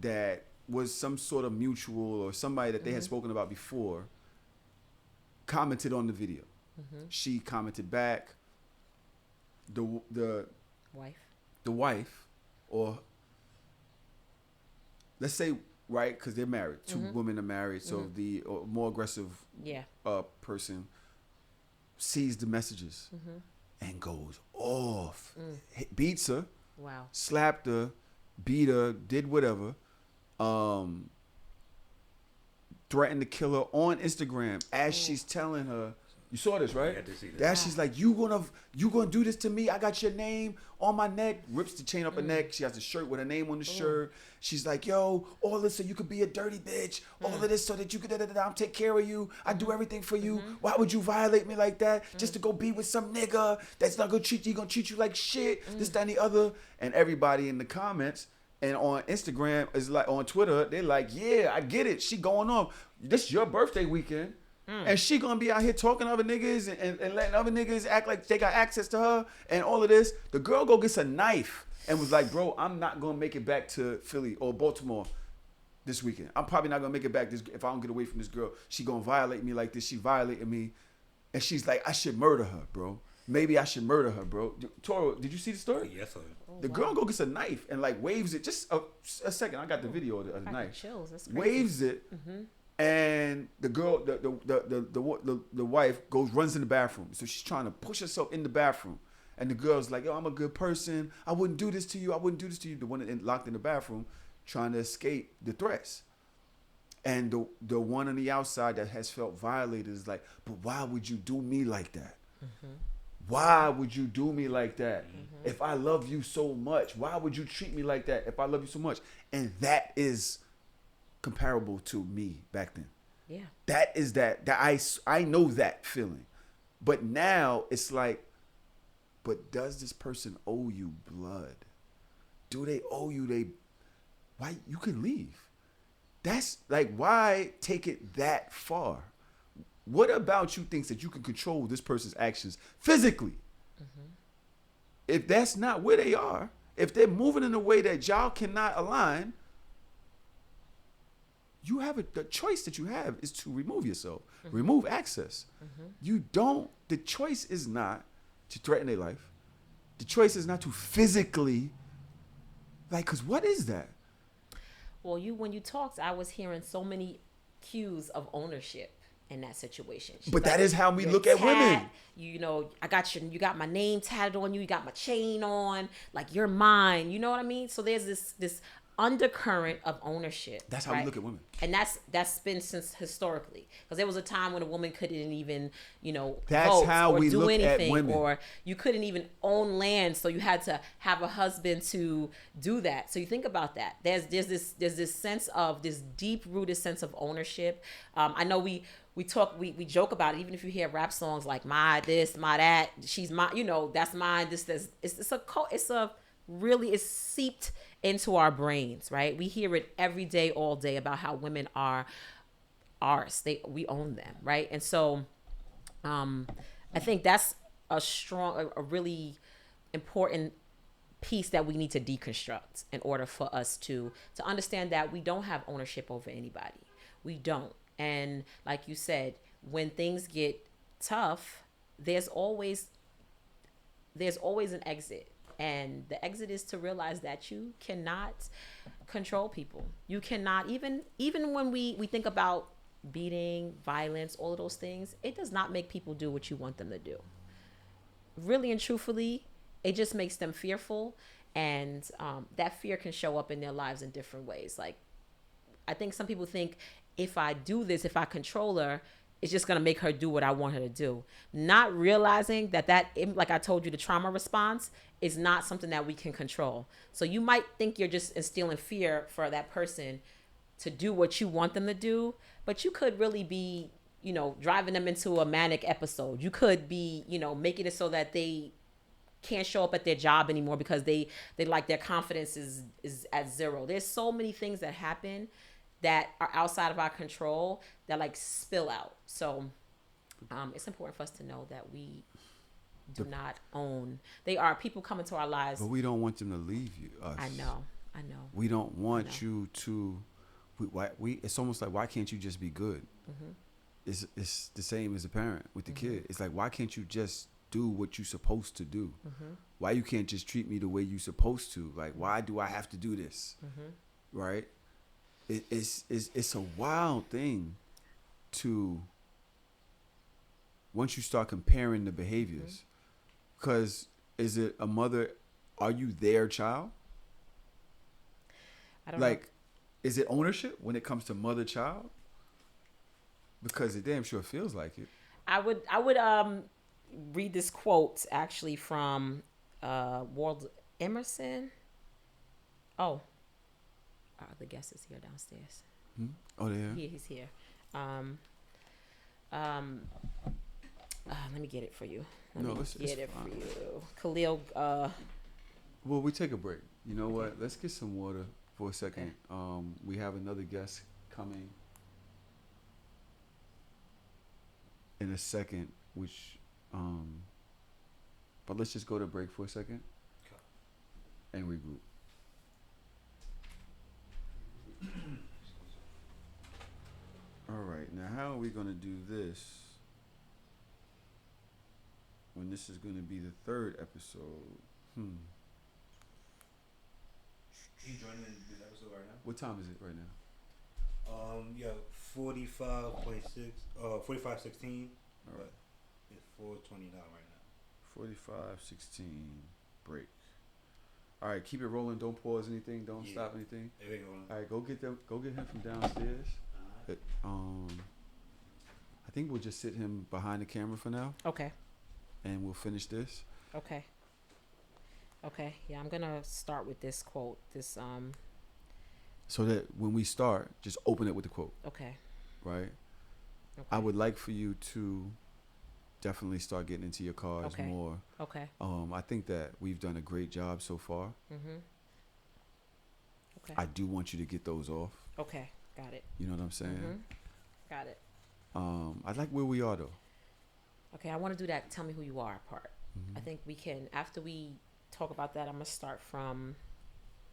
that was some sort of mutual or somebody that they had spoken about before commented on the video. She commented back. The wife, or let's say, right, because they're married. Two women are married, so the more aggressive person sees the messages and goes off, beats her, slapped her, beat her, did whatever, threatened to kill her on Instagram as she's telling her. You saw this, right? Yeah, I did see that. That she's like, you gonna do this to me? I got your name on my neck. Rips the chain up her neck. She has a shirt with her name on the shirt. She's like, yo, all this so you could be a dirty bitch. All of this so that you could, I'll take care of you. I do everything for you. Why would you violate me like that? Just to go be with some nigga that's not gonna treat you, gonna treat you like shit. This, that, and the other. And everybody in the comments and on Instagram is like, on Twitter, they're like, yeah, I get it. She going off. This is your birthday weekend. And she gonna be out here talking to other niggas and letting other niggas act like they got access to her and all of this. The girl go gets a knife and was like, bro, I'm not gonna make it back to Philly or Baltimore this weekend. I'm probably not gonna make it back if I don't get away from this girl. She gonna violate me like this. She violated me. And she's like, I should murder her, bro. Maybe I should murder her, bro. Toro, did you see the story? Yes, sir. The girl go gets a knife and like waves it. Just a second. I got the video of the knife. Chills. That's crazy. Waves it. And the girl, the wife runs in the bathroom. So she's trying to push herself in the bathroom. And the girl's like, yo, I'm a good person. I wouldn't do this to you. I wouldn't do this to you. The one locked in the bathroom trying to escape the threats. And the one on the outside that has felt violated is like, but why would you do me like that? Why would you do me like that? If I love you so much, why would you treat me like that if I love you so much? And that is comparable to me back then. Yeah. That is that I know that feeling. But now it's like, but does this person owe you blood? Do they owe you why you can leave? That's like, why take it that far? What about you thinks that you can control this person's actions physically? If that's not where they are, if they're moving in a way that y'all cannot align, you have the choice that you have is to remove yourself, remove access. You don't, the choice is not to threaten their life. The choice is not to physically, like, because what is that? Well, when you talked, I was hearing so many cues of ownership in that situation. She's But like, that is how we "You're look at women. You know, you got my name tatted on you. You got my chain on. Like, you're mine. You know what I mean? So there's this undercurrent of ownership. That's how we look at women. And that's been since historically, because there was a time when a woman couldn't even, That's vote how or we do look at anything, women. or you couldn't even own land, so you had to have a husband to do that. So you think about that. There's this sense of this deep rooted sense of ownership. I know we joke about it. Even if you hear rap songs like "my this, my that," she's my, that's mine. It's seeped into our brains, right? We hear it every day, all day, about how women are ours. We own them, right? And so, I think that's a really important piece that we need to deconstruct in order for us to understand that we don't have ownership over anybody. We don't. And like you said, when things get tough, there's always an exit. And the exit is to realize that you cannot control people. You cannot, even when we think about beating, violence, all of those things, it does not make people do what you want them to do. Really and truthfully, it just makes them fearful. And that fear can show up in their lives in different ways. Like, I think some people think, if I do this, if I control her, it's just going to make her do what I want her to do. Not realizing that, like I told you, the trauma response is not something that we can control. So you might think you're just instilling fear for that person to do what you want them to do, but you could really be, driving them into a manic episode. You could be, making it so that they can't show up at their job anymore because they like their confidence is at zero. There's so many things that happen that are outside of our control that like spill out. So it's important for us to know that we do not own. They are people coming to our lives. But we don't want them to leave us. I know. We don't want you to. It's almost like, why can't you just be good? It's the same as a parent with the kid. It's like, why can't you just do what you're supposed to do? Why you can't just treat me the way you're supposed to? Like, why do I have to do this? Right? It's a wild thing to, once you start comparing the behaviors, because is it a mother? Are you their child? I don't know. Is it ownership when it comes to mother-child? Because it damn sure feels like it. I would read this quote actually from Ward Emerson. Oh, the guest is here downstairs. Oh, yeah. He's here. Let me get it for you. Let me get it for you. Khalil. Well, we take a break. You know what? Let's get some water for a second. Okay. We have another guest coming in a second, but let's just go to break for a second and regroup. All right, now how are we going to do this when this is going to be the third episode? Are you joining this episode right now? What time is it right now? Yeah, 45.6, 45:16. All right. It's 4:20 now right now. 45:16 break. All right, keep it rolling. Don't pause anything. Don't stop anything. All right, go get him from downstairs. I think we'll just sit him behind the camera for now. Okay. and we'll finish this. Okay. Okay. Yeah, I'm gonna start with this quote. So that when we start, just open it with the quote, Okay. right? Okay. I would like for you to definitely start getting into your cars Okay. more. Okay. I think that we've done a great job so far. Mhm. Okay. I do want you to get those off. Okay. Got it. You know what I'm saying? Mhm. Got it. I like where we are though. Okay. I want to do that. Tell me who you are part. Mhm. I think we can after we talk about that. I'm gonna start from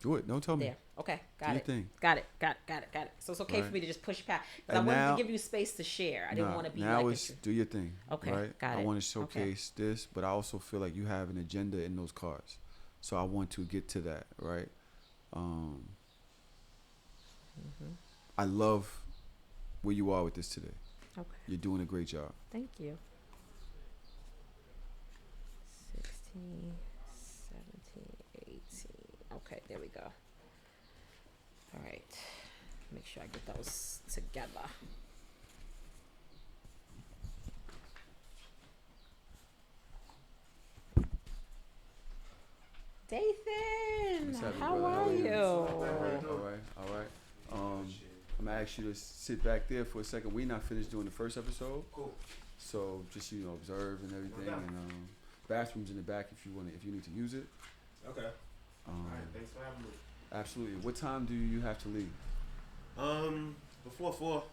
Do it. Don't tell me. there. Okay. Do Got your it. thing. Got it. Got it. Got it. Got it. So it's okay Right. for me to just push past. 'Cause I And wanted now, to give you space to share. I didn't want to be now like it's a, do your thing. Okay, Right. got I it. want to showcase this, but I also feel like you have an agenda in those cars, so I want to get to that. Right. I love where you are with this today. Okay. You're doing a great job. Thank you. 16, 17, 18. Okay, there we go. All right. Make sure I get those together. Dathan, What's happening, how brother? are you? All right. All right. I'm gonna ask you to sit back there for a second. We not finished doing the first episode, Cool. so just observe and everything. Okay. And bathrooms in the back if you need to use it. Okay. Um, Alright, thanks for having me. Absolutely. What time do you have to leave? Before 4.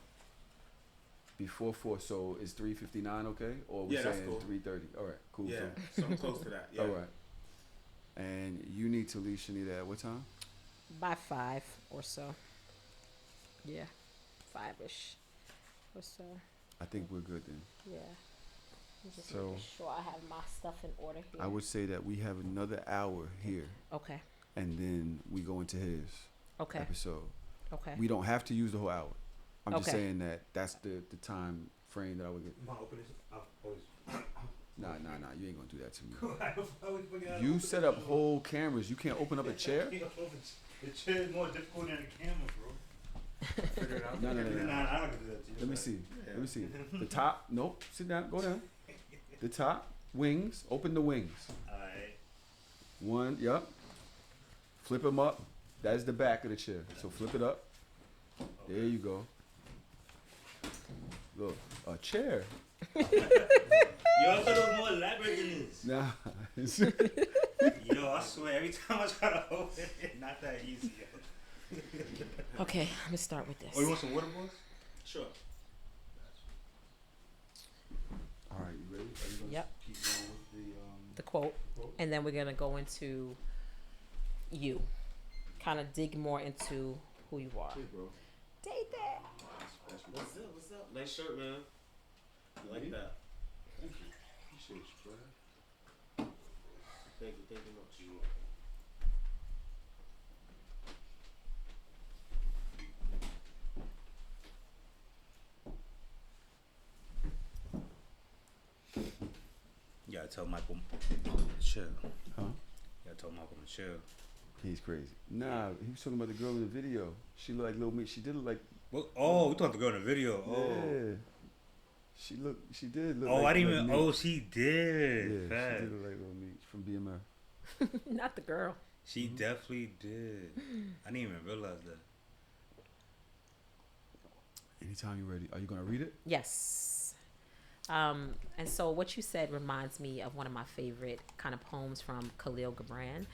Before 4. So is 3:59 okay? Or we're Yeah, that's saying cool. 3:30. All right. Cool. Yeah, So, something close to that. Yeah. all right. And you need to leave Shanita at what time? By 5 or so. Yeah, 5ish or so. I think we're good then. Yeah. I'm just So- making sure I have my stuff in order here. I would say that we have another hour here, Okay. and then we go into his Okay. episode. Okay. We don't have to use the whole hour. I'm just Okay. saying that that's the time frame that I would get. You want to open this? I'll always. Nah. You ain't gonna do that to me. I always forget how to You open set this up shit. whole cameras. You can't open up a chair. The chair is more difficult than the camera, bro. Figure it out. No. Nah, I don't do that to you. Let me see. Yeah. Let me see. The top. Nope. Sit down. Go down. The top wings. Open the wings. Alright. One. Yup. Flip them up. That's the back of the chair. So flip it up. There you go. Look, a chair. Yo, I thought it was more elaborate than this. Nah. Yo, I swear, every time I try to open it, not that easy, yo. Okay, let me start with this. Oh, you want some water, boys? Sure. All right, you ready? Are you gonna Yep. keep going with The quote, quote? and then we're gonna go into you, kind of dig more into who you are. Hey, bro. Date that. Special. What's up? What's up? Nice shirt, man. You like that? Thank you. Appreciate you, bro. Thank you much. You gotta tell Michael chill. Huh? You gotta tell Michael to chill. He's crazy. Nah, he was talking about the girl in the video. She looked like Lil Me. She did look like. What? Oh, we talking about the girl in the video. Oh. Yeah. She did look Oh, like I didn't Lil even. Meech. Oh, she did. Yeah, Fact. she did look like Lil Meech from BMF. Not the girl. She definitely did. I didn't even realize that. Anytime you're ready. Are you gonna read it? Yes. And so what you said reminds me of one of my favorite kind of poems from Khalil Gibran.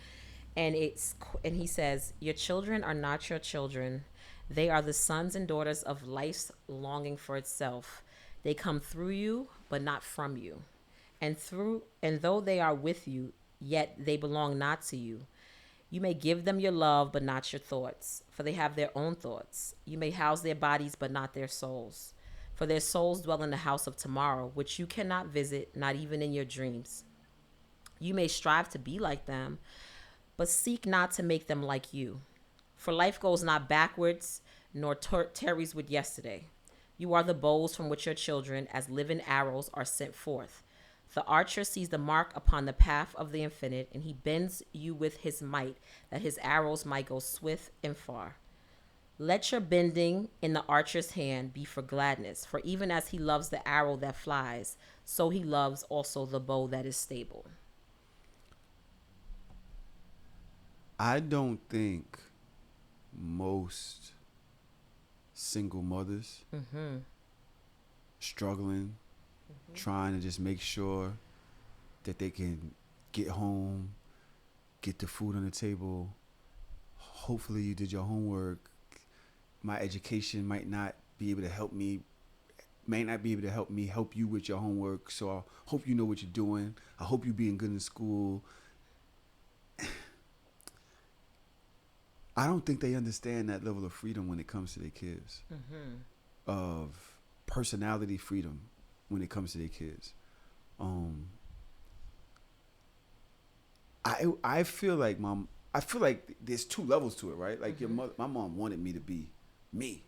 And he says, "Your children are not your children. They are the sons and daughters of life's longing for itself. They come through you, but not from you. And though they are with you, yet they belong not to you. You may give them your love, but not your thoughts, for they have their own thoughts. You may house their bodies, but not their souls, for their souls dwell in the house of tomorrow, which you cannot visit, not even in your dreams. You may strive to be like them, but seek not to make them like you. For life goes not backwards, nor tarries with yesterday. You are the bows from which your children, as living arrows, are sent forth. The archer sees the mark upon the path of the infinite, and he bends you with his might, that his arrows might go swift and far. Let your bending in the archer's hand be for gladness, for even as he loves the arrow that flies, so he loves also the bow that is stable. I don't think most single mothers struggling, trying to just make sure that they can get home, get the food on the table. Hopefully you did your homework. My education might not be able to help me help you with your homework. So I hope you know what you're doing. I hope you're being good in school. I don't think they understand that level of freedom when it comes to their kids. Of personality freedom when it comes to their kids. I feel like there's two levels to it, right? Like my mom wanted me to be me,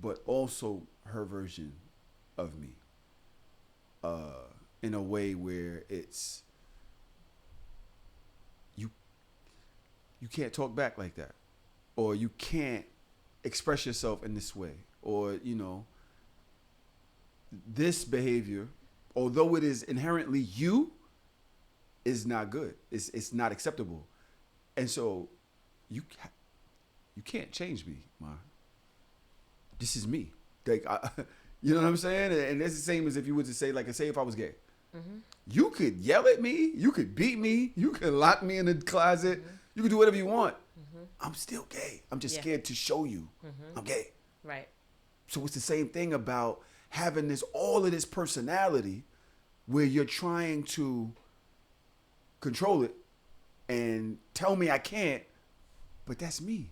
but also her version of me. In a way where it's you can't talk back like that, or you can't express yourself in this way, or this behavior, although it is inherently you, is not good. It's not acceptable, and so you can't change me, Ma. This is me. Like you know what I'm saying? And that's the same as if you were to say, like, say if I was gay, you could yell at me, you could beat me, you could lock me in the closet, you could do whatever you want. I'm still gay. I'm just scared to show you I'm gay. Right. So it's the same thing about having all of this personality where you're trying to control it and tell me I can't, but that's me.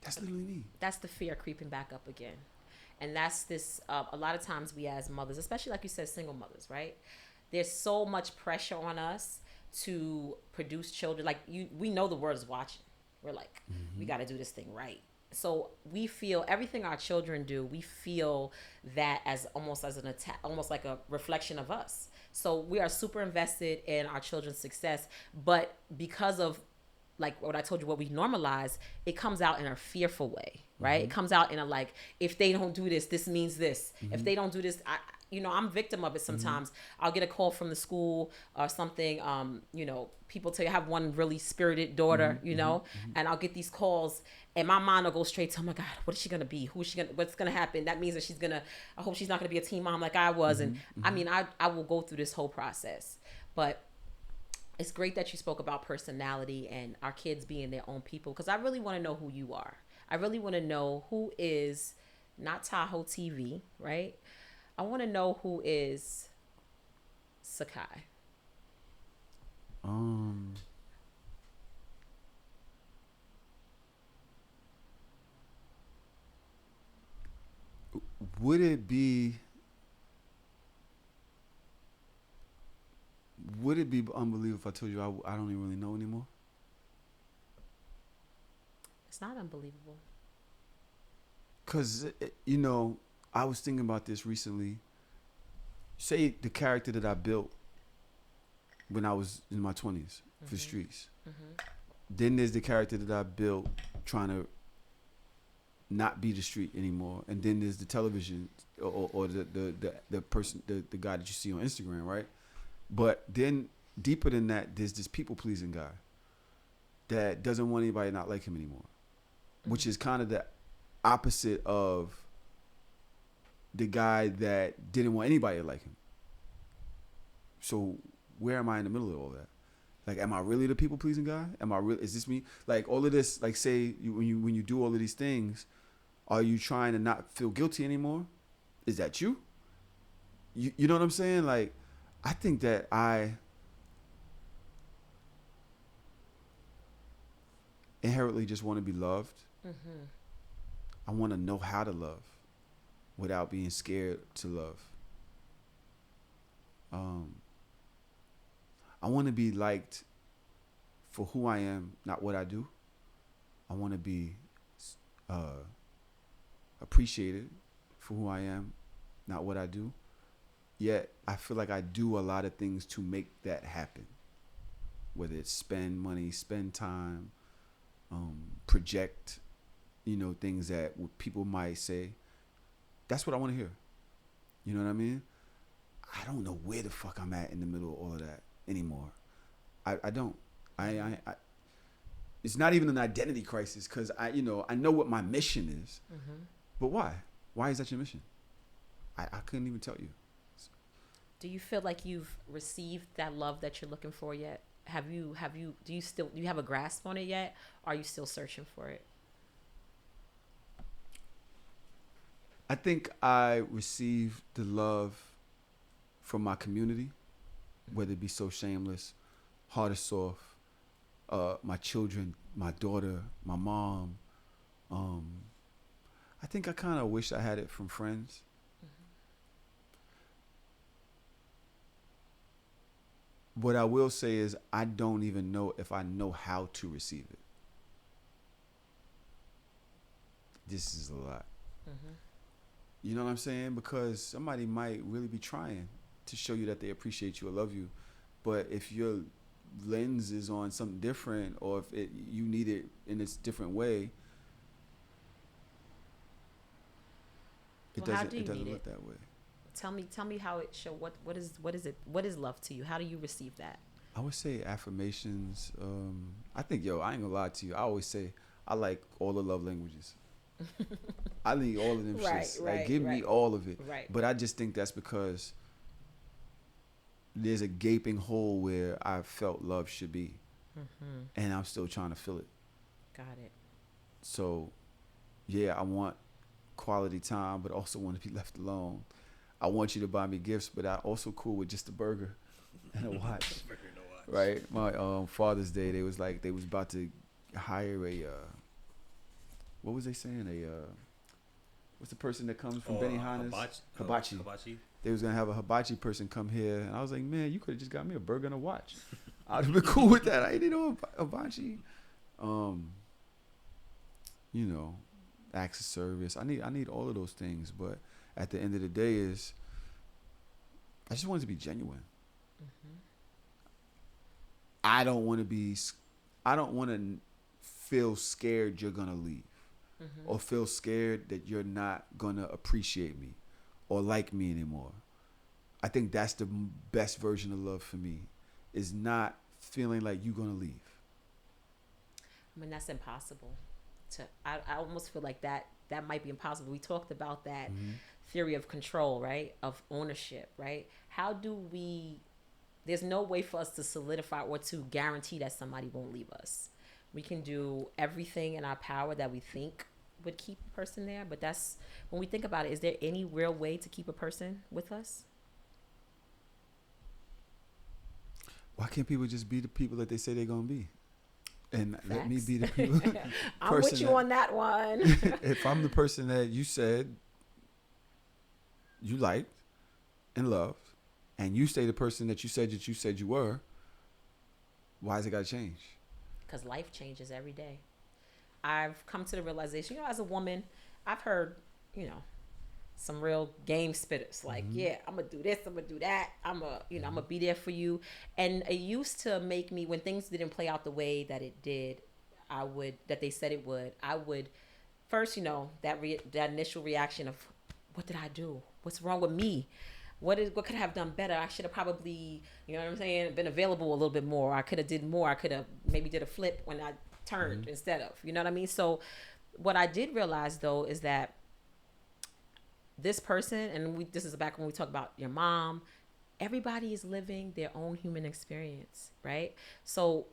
That's literally me. That's the fear creeping back up again. And that's this, a lot of times we as mothers, especially like you said, single mothers, right? There's so much pressure on us to produce children. Like we know the world is watching. We're like, we got to do this thing right. So we feel everything our children do, we feel that as almost as an attack, almost like a reflection of us. So we are super invested in our children's success, but because of like what I told you, what we normalize, it comes out in a fearful way, right? It comes out in a like, if they don't do this, this means this. If they don't do this, I'm victim of it sometimes. I'll get a call from the school or something. People tell you I have one really spirited daughter, and I'll get these calls and my mind will go straight to, oh my God, what is she going to be? What's going to happen? That means that I hope she's not going to be a teen mom like I was. And I will go through this whole process, but it's great that you spoke about personality and our kids being their own people, because I really want to know who you are. I really want to know who is not Tahoe TV, right? I want to know who is Sakai. Would it be unbelievable if I told you I don't even really know anymore? It's not unbelievable. Because, I was thinking about this recently. Say the character that I built when I was in my 20s for streets. Then there's the character that I built trying to not be the street anymore. And then there's the television or the person, the guy that you see on Instagram, right? But then deeper than that, there's this people-pleasing guy that doesn't want anybody to not like him anymore, which is kind of the opposite of the guy that didn't want anybody to like him. So where am I in the middle of all that? Like, am I really the people-pleasing guy? Is this me? Like, all of this, like, say, when you do all of these things, are you trying to not feel guilty anymore? Is that you? You know what I'm saying? Like, I think that I inherently just want to be loved. I want to know how to love without being scared to love. I want to be liked for who I am, not what I do. I want to be appreciated for who I am, not what I do. Yet I feel like I do a lot of things to make that happen. Whether it's spend money, spend time, project things that people might say. That's what I want to hear. You know what I mean? I don't know where the fuck I'm at in the middle of all of that anymore. I don't. I it's not even an identity crisis because I know what my mission is. Mm-hmm. But why? Why is that your mission? I couldn't even tell you. Do you feel like you've received that love that you're looking for yet? Do you have a grasp on it yet? Or are you still searching for it? I think I received the love from my community, whether it be So Shameless, Hard or Soft, my children, my daughter, my mom. I think I kind of wish I had it from friends. Mm-hmm. What I will say is I don't even know if I know how to receive it. This is a lot. Mm-hmm. You know what I'm saying? Because somebody might really be trying to show you that they appreciate you or love you. But if your lens is on something different, or if you need it in a different way, it doesn't look that way. Tell me how it show. What is it? What is love to you? How do you receive that? I would say affirmations. I think, I ain't gonna lie to you. I always say I like all the love languages. I need all of them shits. Like, give me all of it. Right. But I just think that's because there's a gaping hole where I felt love should be. Mm-hmm. And I'm still trying to fill it. Got it. So, yeah, I want quality time, but also want to be left alone. I want you to buy me gifts, but I also cool with just a burger and a watch. Right? My Father's Day, they was about to hire what was they saying? What's the person that comes from Benihana's? Hibachi. They was gonna have a hibachi person come here, and I was like, man, you could have just got me a burger and a watch. I'd have been cool with that. I didn't know hibachi. Acts of service. I need all of those things, but at the end of the day, I just want it to be genuine. Mm-hmm. I don't want to feel scared you're gonna leave. Mm-hmm. Or feel scared that you're not gonna appreciate me or like me anymore. I think that's the best version of love for me, is not feeling like you're gonna leave. I mean, that's impossible. I almost feel like that might be impossible. We talked about that mm-hmm. theory of control, right? Of ownership, right? There's no way for us to solidify or to guarantee that somebody won't leave us. We can do everything in our power that we think would keep a person there, but that's, when we think about it, is there any real way to keep a person with us? Why can't people just be the people that they say they're gonna be? And facts. Let me be the people. I'm with you on that one. If I'm the person that you said you liked and loved, and you stay the person that you said you were, why has it got to change? Because life changes every day. I've come to the realization, as a woman, I've heard, some real game spitters like, mm-hmm. yeah, I'm gonna do this, I'm gonna do that, I'm gonna be there for you. And it used to make me, when things didn't play out the way that it did, that they said it would, I would first, that initial reaction of, what did I do? What's wrong with me? What could I have done better? I should have probably, been available a little bit more. I could have did more. I could have maybe did a flip when I turned mm-hmm. instead of, you know what I mean? So what I did realize though is that this person, and this is back when we talk about your mom, everybody is living their own human experience, right? So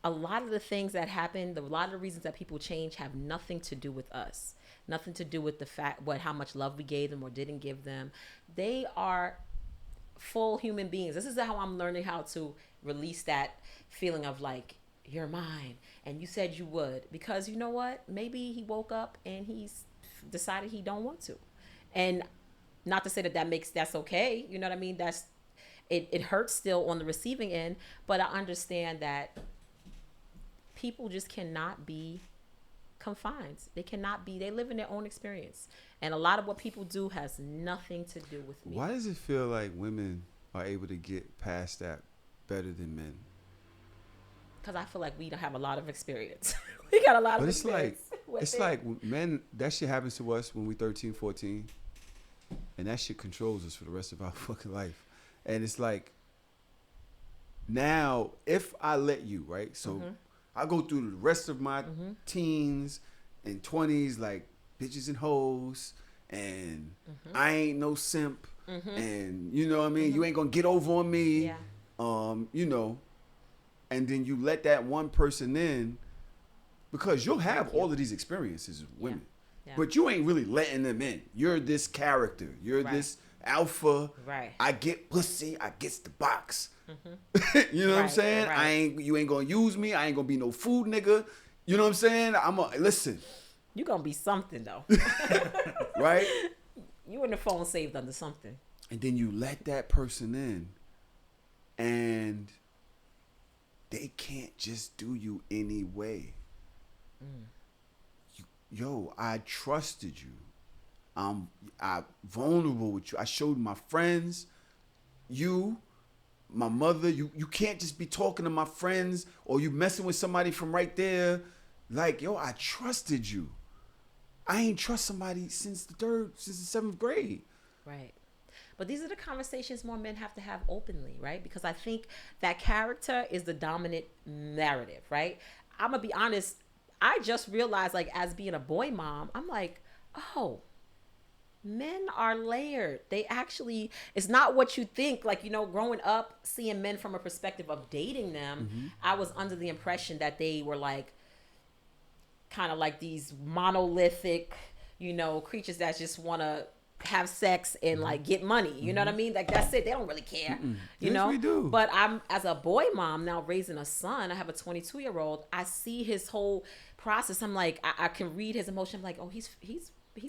a lot of the things that happen, a lot of the reasons that people change have nothing to do with us. Nothing to do with the fact how much love we gave them or didn't give them. They are full human beings. This is how I'm learning how to release that feeling of like, you're mine and you said you would, because you know what? Maybe he woke up and he's decided he don't want to. And not to say that's okay. You know what I mean? It hurts still on the receiving end, but I understand that people just cannot be confined. They live in their own experience. And a lot of what people do has nothing to do with me. Why does it feel like women are able to get past that better than men? Because I feel like we don't have a lot of experience. We got a lot of experience. But it's like, It's like men, that shit happens to us when we 13, 14, and that shit controls us for the rest of our fucking life. And it's like, now, if I let you, right? So I go through the rest of my teens and 20s, like bitches and hoes, and I ain't no simp, and you know what I mean? You ain't gonna get over on me, you know, and then you let that one person in, because you'll have all of these experiences with women, but you ain't really letting them in. You're this character. You're this alpha. Right. I get pussy. I gets the box. You know what I'm saying? You ain't gonna use me. I ain't gonna be no food nigga. You know what I'm saying? Listen. You gonna be something though. Right? You in the phone saved under something. And then you let that person in, and they can't just do you anyway. Yo, I trusted you. I'm vulnerable with you. I showed my friends, you, my mother. You can't just be talking to my friends, or you messing with somebody from right there. Like, yo, I trusted you. I ain't trust somebody since the 7th grade. Right. But these are the conversations more men have to have openly, right? Because I think that character is the dominant narrative, right? I'm going to be honest. I just realized, like, as being a boy mom, I'm like, oh, men are layered. They actually, it's not what you think. Like, you know, growing up, seeing men from a perspective of dating them, I was under the impression that they were like, kind of like these monolithic, you know, creatures that just want to have sex and like get money. You know what I mean? Like, that's it. They don't really care. You know? We do. But I'm, as a boy mom now raising a son, I have a 22-year-old. I see his whole process. I'm like, I can read his emotion. I'm like, oh, he's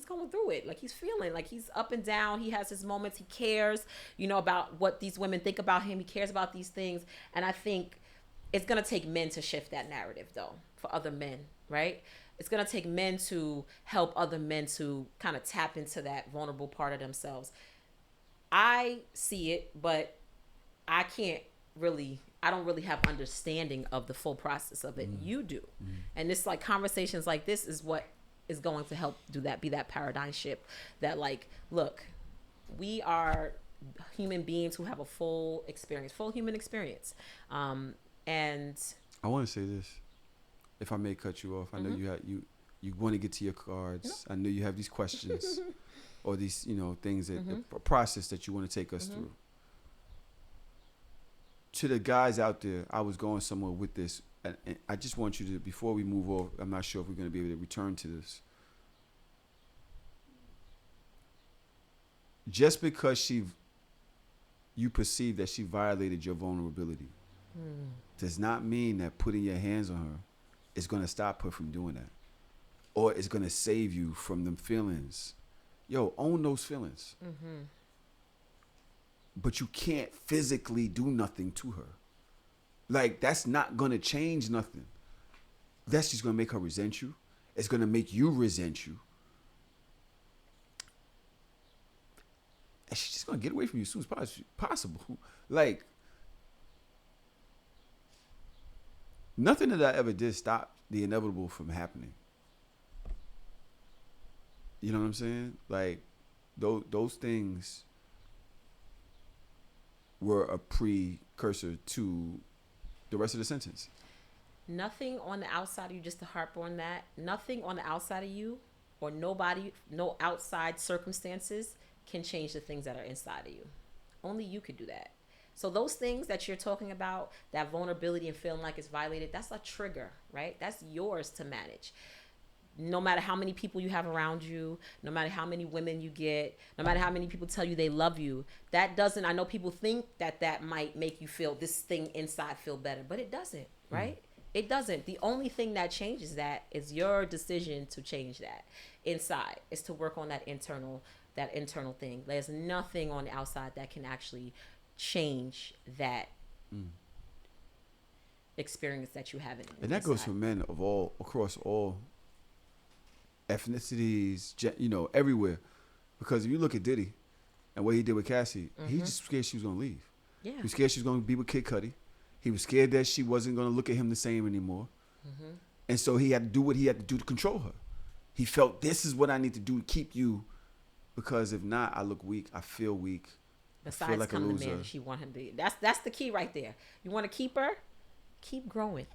going through it. Like, he's feeling like he's up and down. He has his moments. He cares, you know, about what these women think about him. He cares about these things. And I think it's going to take men to shift that narrative, though, for other men, right? It's going to take men to help other men to kind of tap into that vulnerable part of themselves. I see it, but I don't really have understanding of the full process of it. You do. And it's like conversations like this is what is going to help do that, be that paradigm shift that, like, look, we are human beings who have a full human experience. And I want to say this. If I may cut you off, I know you want to get to your cards. I know you have these questions or these, you know, things that the process that you want to take us through. To the guys out there, I was going somewhere with this, and I just want you to, before we move on, I'm not sure if we're going to be able to return to this. Just because you perceive that she violated your vulnerability does not mean that putting your hands on her is going to stop her from doing that, or it's going to save you from them feelings. Yo, own those feelings. But you can't physically do nothing to her. Like, that's not going to change nothing. That's just going to make her resent you. It's going to make you resent you. And she's just going to get away from you as soon as possible. Like, nothing that I ever did stopped the inevitable from happening. You know what I'm saying? Like, those things were a precursor to the rest of the sentence. Nothing on the outside of you, just to harp on that, nothing on the outside of you or nobody, no outside circumstances can change the things that are inside of you. Only you could do that. So those things that you're talking about, that vulnerability and feeling like it's violated, that's a trigger, right? That's yours to manage. No matter how many people you have around you, no matter how many women you get, no matter how many people tell you they love you, that doesn't, I know people think that might make you feel this thing inside feel better, but it doesn't, right? It doesn't. The only thing that changes that is your decision to change that inside, is to work on that internal thing. There's nothing on the outside that can actually change that experience that you have in and that inside. Goes for men of across all ethnicities, you know, everywhere. Because if you look at Diddy and what he did with Cassie, he just scared she was gonna leave. Yeah. He was scared she was gonna be with Kid Cudi. He was scared that she wasn't gonna look at him the same anymore. And so he had to do what he had to do to control her. He felt this is what I need to do to keep you, because if not, I look weak. I feel weak. I feel Besides like a becoming the loser. man that she want him to be. That's the key right there. You want to keep her? Keep growing.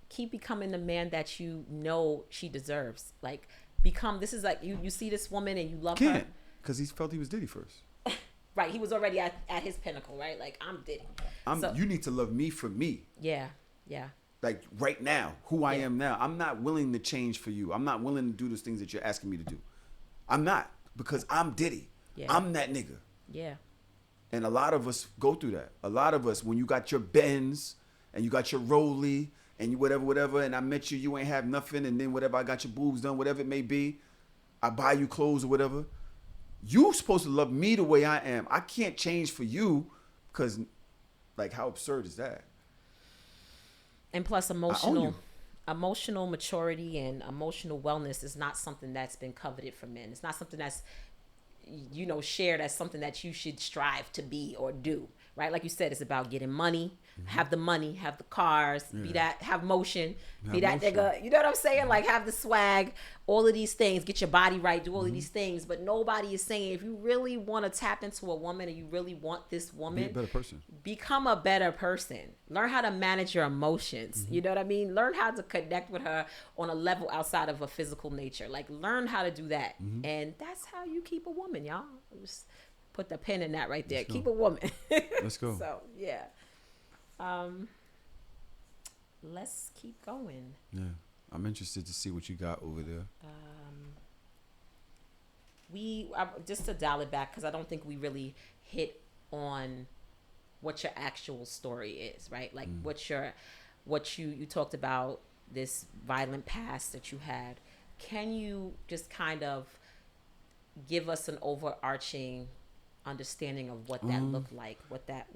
Keep becoming the man that you know she deserves. Like, become, this is like, you see this woman and you love her. Can't, because he felt he was Diddy first. Right, he was already at his pinnacle, right? Like, I'm Diddy. You need to love me for me. Yeah. Like right now, who I am now. I'm not willing to change for you. I'm not willing to do those things that you're asking me to do. I'm not, because I'm Diddy. Yeah. I'm that nigga. Yeah. And a lot of us go through that. A lot of us, when you got your Benz and you got your Rollie and you whatever, and I met you ain't have nothing, and then whatever, I got your boobs done, whatever it may be, I buy you clothes or whatever. You supposed to love me the way I am. I can't change for you, because, like, how absurd is that? And plus, emotional maturity and emotional wellness is not something that's been coveted for men. It's not something that's, shared as something that you should strive to be or do, right? Like you said, it's about getting money, have the money, have the cars, have motion, be that nigga, you know what I'm saying? Like, have the swag, all of these things, get your body right, do all of these things. But nobody is saying, if you really want to tap into a woman and you really want this woman, Be a better person. become a better person. Learn how to manage your emotions. You know what I mean? Learn how to connect with her on a level outside of a physical nature. Like, learn how to do that. And that's how you keep a woman, y'all. Just put the pin in that right there. Keep a woman. Let's go. So, yeah. Let's keep going. Yeah. I'm interested to see what you got over there. Just to dial it back, because I don't think we really hit on what your actual story is, right? Like, what you talked about, this violent past that you had. Can you just kind of give us an overarching understanding of what that looked like, what that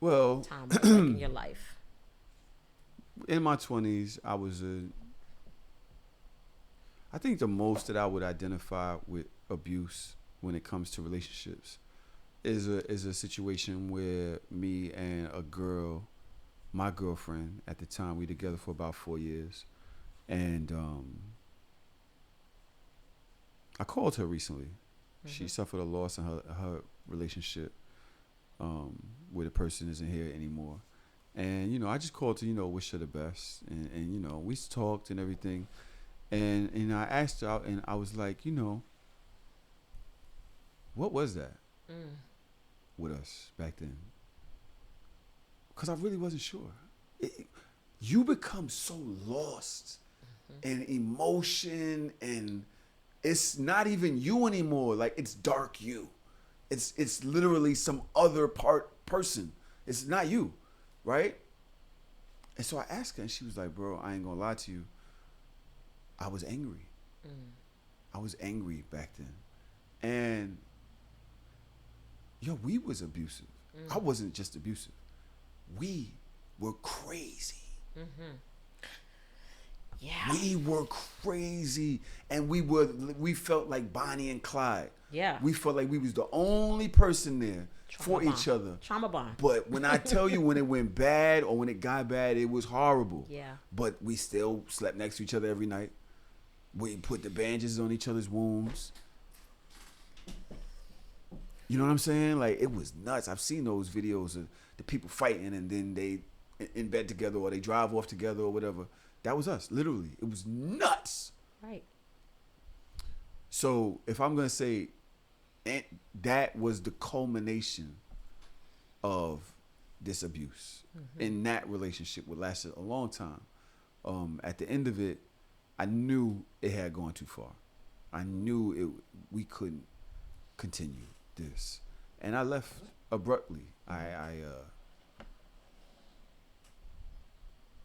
Well, time was like in your life? in my 20s, I think the most that I would identify with abuse when it comes to relationships is a situation where me and a girl, my girlfriend at the time, we together for about 4 years, and I called her recently. She suffered a loss in her relationship, where the person isn't here anymore. And, I just called to, wish her the best. And we talked and everything. And I asked her out, and I was like, what was that with us back then? Because I really wasn't sure. You become so lost in emotion, and it's not even you anymore. Like, it's dark you. It's literally some other person. It's not you, right? And so I asked her, and she was like, bro, I ain't gonna lie to you. I was angry. I was angry back then. And, we was abusive. I wasn't just abusive. We were crazy. Yeah. We were crazy. And we felt like Bonnie and Clyde. Yeah. We felt like we was the only person there for each other. Trauma bond. But when I tell you, when it went bad or when it got bad, it was horrible. Yeah. But we still slept next to each other every night. We put the bandages on each other's wounds. You know what I'm saying? Like, it was nuts. I've seen those videos of the people fighting and then they in bed together or they drive off together or whatever. That was us, literally. It was nuts. Right. So if I'm going to say that was the culmination of this abuse in that relationship, which lasted a long time. At the end of it, I knew it had gone too far. I knew we couldn't continue this. And I left abruptly. I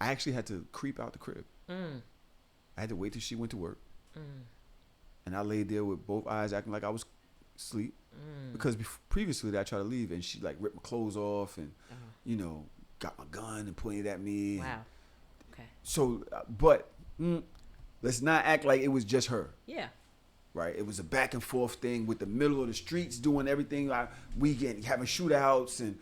actually had to creep out the crib. I had to wait till she went to work. And I laid there with both eyes acting like I was asleep. Because previously I tried to leave and she like ripped my clothes off and, got my gun and pointed at me. Wow. Okay. So, but let's not act like it was just her. Yeah. Right? It was a back and forth thing with the middle of the streets doing everything. Like having shootouts and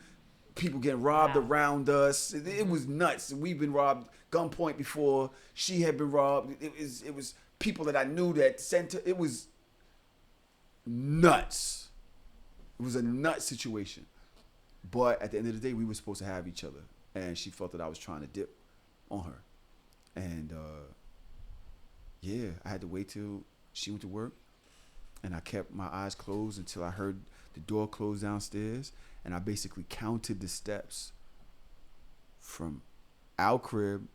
people getting robbed around us. It was nuts. We've been robbed gunpoint before. She had been robbed. It was people that I knew that sent her. It was nuts. It was a nut situation. But at the end of the day, we were supposed to have each other. And she felt that I was trying to dip on her. And yeah, I had to wait till she went to work. And I kept my eyes closed until I heard the door close downstairs. And I basically counted the steps from our crib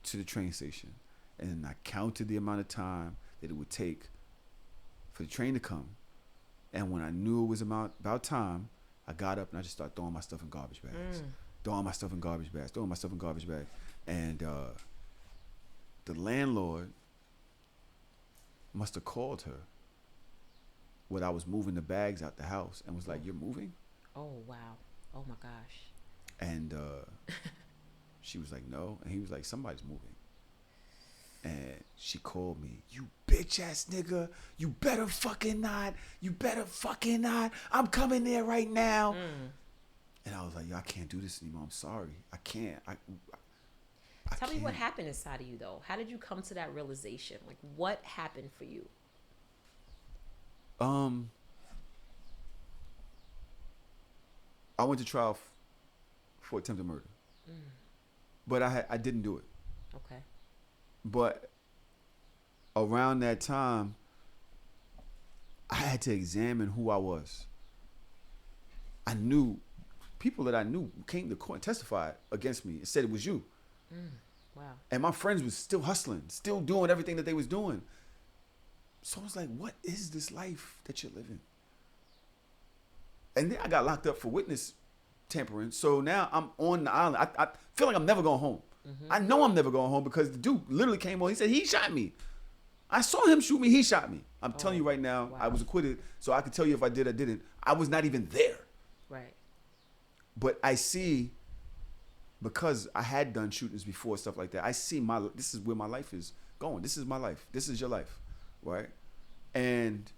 to the train station. And then I counted the amount of time that it would take for the train to come. And when I knew it was about time, I got up and I just started throwing my stuff in garbage bags. Throwing my stuff in garbage bags. And the landlord must have called her when I was moving the bags out the house and was like, "You're moving?" Oh, wow. Oh, my gosh. And she was like, "No." And he was like, "Somebody's moving." And she called me, "You bitch ass nigga, you better fucking not. I'm coming there right now." And I was like, "Yo, I can't do this anymore. I'm sorry. I can't. I Tell me can't." what happened inside of you, though. How did you come to that realization? Like, what happened for you? I went to trial for attempted murder. But I didn't do it. Okay. But around that time, I had to examine who I was. I knew people that I knew came to court and testified against me and said it was you. Wow. And my friends was still hustling, still doing everything that they was doing. So I was like, what is this life that you're living? And then I got locked up for witness tampering. So now I'm on the island. I feel like I'm never going home. I know I'm never going home because the dude literally came on. He said he shot me. I saw him shoot me. He shot me. I'm telling you right now, wow. I was acquitted. So I can tell you if I did or didn't. I was not even there. Right. But I see, because I had done shootings before, stuff like that, I see this is where my life is going. This is my life. This is your life, right? And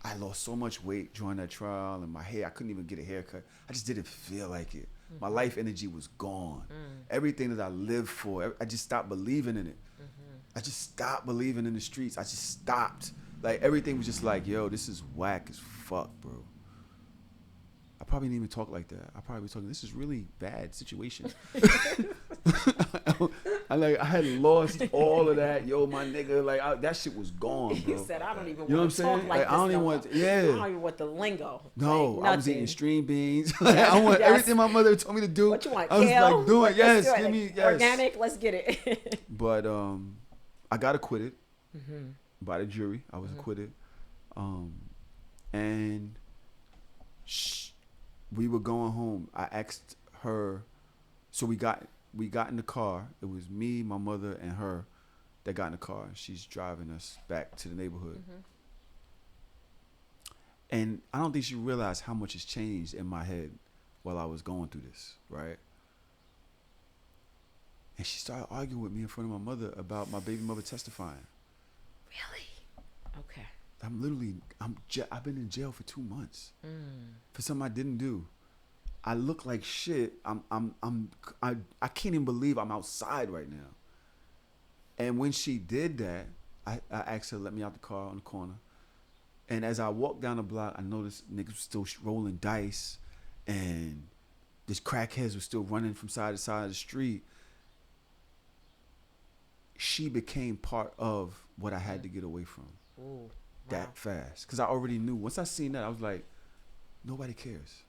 I lost so much weight during that trial, and my hair, I couldn't even get a haircut. I just didn't feel like it. My life energy was gone. Everything that I lived for, I just stopped believing in it. I just stopped believing in the streets. I just stopped. Like, everything was just like, yo, this is whack as fuck, bro. I probably didn't even talk like that. I probably was talking, this is really bad situation. I had lost all of that. Yo, my nigga, like, that shit was gone, bro. He said, I don't even You know want to what I'm talk saying? like Like, this. I don't even no want more. to, yeah. I don't even want the lingo. No, Like, I was eating nothing. string beans. I want Yes. everything my mother told me to do. What you want, I was kale? like doing, Let's yes, do it. give me, yes. Organic, let's get it. But I got acquitted by the jury. I was acquitted. And we were going home. I asked her, so we got in the car. It was me, my mother, and her that got in the car. She's driving us back to the neighborhood. And I don't think she realized how much has changed in my head while I was going through this, right? And she started arguing with me in front of my mother about my baby mother testifying. Really? Okay. I've been in jail for 2 months for something I didn't do. I look like shit. I can't even believe I'm outside right now. And when she did that, I asked her to let me out the car on the corner. And as I walked down the block, I noticed niggas still rolling dice, and this crackheads were still running from side to side of the street. She became part of what I had to get away from. Ooh, that wow. fast. Because I already knew. Once I seen that, I was like, nobody cares.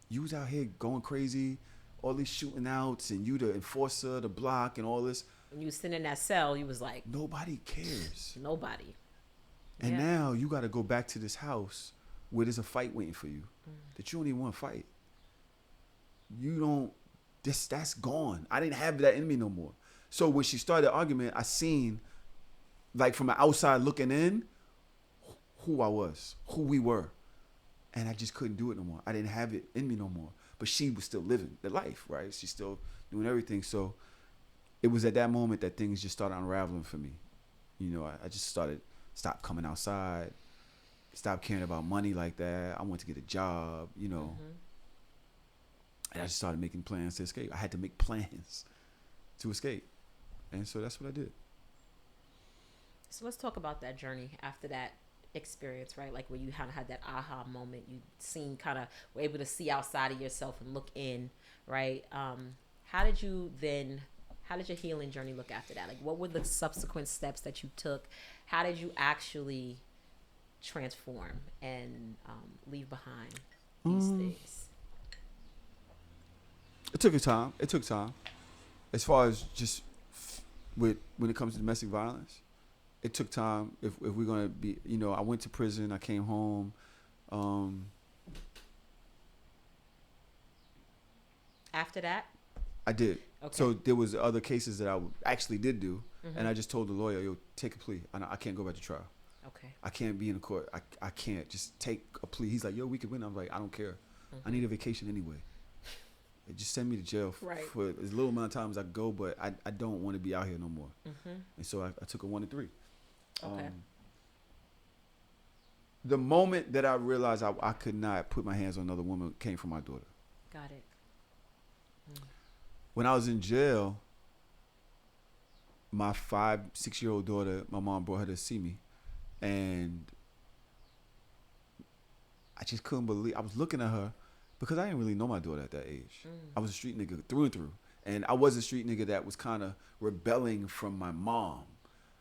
You was out here going crazy, all these shooting outs, and you the enforcer, the block, and all this. When you was sitting in that cell, you was like, Nobody cares. nobody. And Yeah. now you got to go back to this house where there's a fight waiting for you that you don't even want to fight. You don't, that's gone. I didn't have that in me no more. So when she started the argument, I seen, like from the outside looking in, who I was, who we were. And I just couldn't do it no more. I didn't have it in me no more. But she was still living the life, right? She's still doing everything. So it was at that moment that things just started unraveling for me. You know, I just stopped coming outside, stopped caring about money like that. I wanted to get a job, you know. And I just started making plans to escape. I had to make plans to escape. And so that's what I did. So let's talk about that journey after that experience, right? Like where you kind of had that aha moment. You seen kind of were able to see outside of yourself and look in, right? How did you then? How did your healing journey look after that? Like, what were the subsequent steps that you took? How did you actually transform and leave behind these things? It took a time. It took time. As far as just with when it comes to domestic violence, it took time. If we're gonna be, I went to prison. I came home. After that, I did. okay. So there was other cases that I actually did do, and I just told the lawyer, "Yo, take a plea. I can't go back to trial. Okay. I can't be in the court. I can't just take a plea." He's like, "Yo, we could win." I'm like, "I don't care. I need a vacation anyway. Just send me to jail Right. for as little amount of time as I can go, but I don't want to be out here no more." And so I took a 1 to 3. Okay. The moment that I realized I could not put my hands on another woman came from my daughter. Got it. When I was in jail, my 5-6-year-old daughter, my mom brought her to see me, and I just couldn't believe. I was looking at her because I didn't really know my daughter at that age. I was a street nigga through and through, and I was a street nigga that was kind of rebelling from my mom.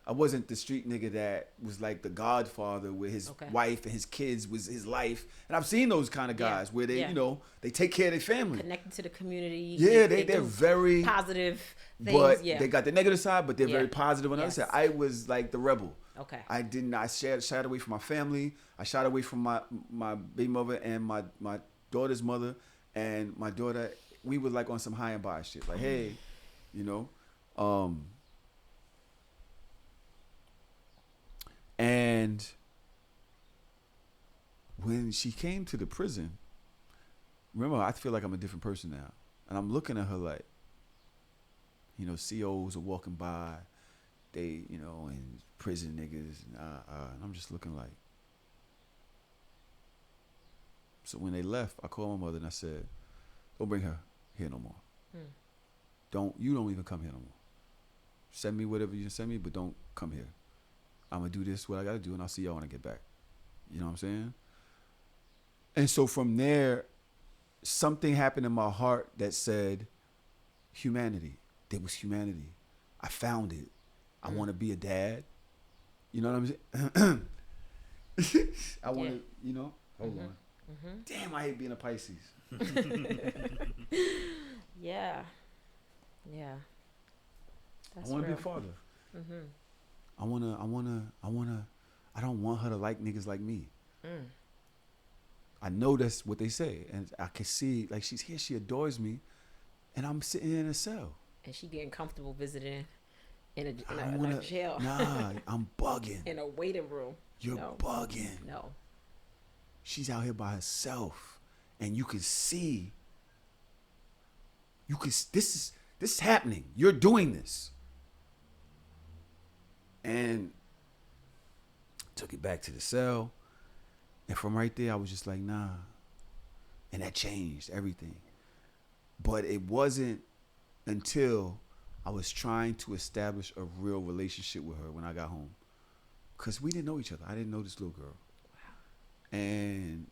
I wasn't the street nigga that was like the Godfather where his wife and his kids was his life. And I've seen those kind of guys where they, they take care of their family. Connected to the community. Yeah, they're very positive things. But they got the negative side, but they're very positive on the other side. Yes. I was like the rebel. Okay. I shied away from my family. I shied away from my baby mother and my daughter's mother and my daughter. We were like on some high and by shit. Like, hey, and when she came to the prison, remember, I feel like I'm a different person now. And I'm looking at her like, COs are walking by, they, and prison niggas, and I'm just looking like. So when they left, I called my mother and I said, don't bring her here no more. You don't even come here no more. Send me whatever you send me, but don't come here. I'm going to do this, what I got to do, and I'll see y'all when I get back. You know what I'm saying? And so from there, something happened in my heart that said humanity. There was humanity. I found it. I want to be a dad. You know what I'm saying? I want to, hold on. Damn, I hate being a Pisces. Yeah. I want to be a father. I don't want her to like niggas like me. I know that's what they say. And I can see, like, she's here, she adores me, and I'm sitting in a cell. And she getting comfortable visiting in a jail. Nah, I'm bugging. In a waiting room. You're bugging. No. She's out here by herself. And you can see, this is happening. You're doing this. And took it back to the cell. And from right there, I was just like, nah. And that changed everything. But it wasn't until I was trying to establish a real relationship with her when I got home. Because we didn't know each other. I didn't know this little girl. Wow. And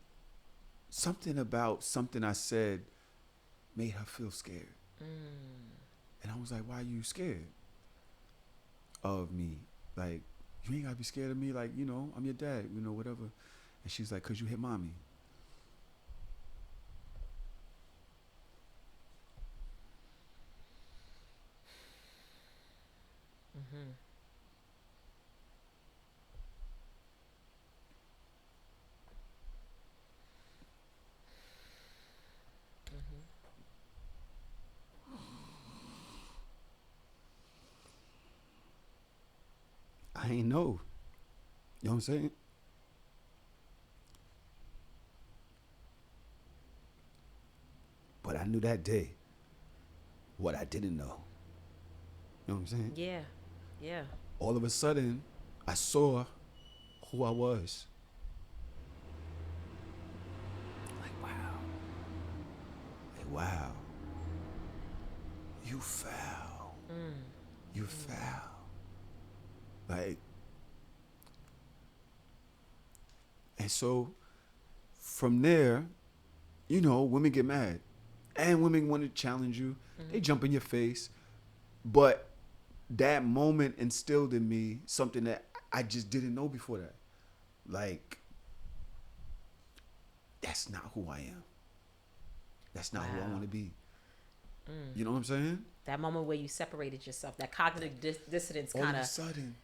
something about something I said made her feel scared. And I was like, why are you scared of me? Like, you ain't got to be scared of me. Like, I'm your dad, whatever. And she's like, because you hit mommy. I ain't know. You know what I'm saying? But I knew that day what I didn't know. You know what I'm saying? Yeah. All of a sudden, I saw who I was. Like, wow. Like, wow. You fell. You fell. Like, And so from there, you know, women get mad. And women want to challenge you. They jump in your face. But that moment instilled in me something that I just didn't know before that. Like, that's not who I am. That's not who I want to be. You know what I'm saying? That moment where you separated yourself, that cognitive dissonance All of kind a of sudden,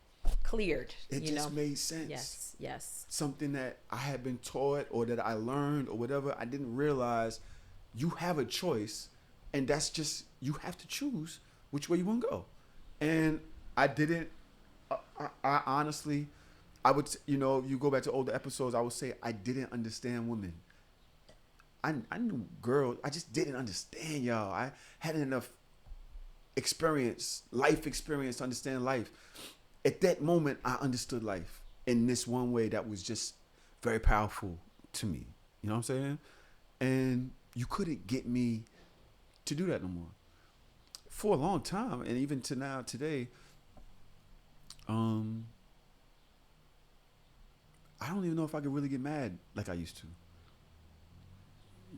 cleared. it you just know? made sense. Yes, yes. Something that I had been taught or that I learned or whatever, I didn't realize you have a choice, and that's just, you have to choose which way you want to go. And I didn't, I honestly, I would, you know, you go back to older episodes, I would say I didn't understand women. I knew girls, I just didn't understand y'all. I hadn't enough life experience to understand life. At that moment, I understood life in this one way that was just very powerful to me. You know what I'm saying? And you couldn't get me to do that no more. For a long time, and even to now, today, I don't even know if I could really get mad like I used to.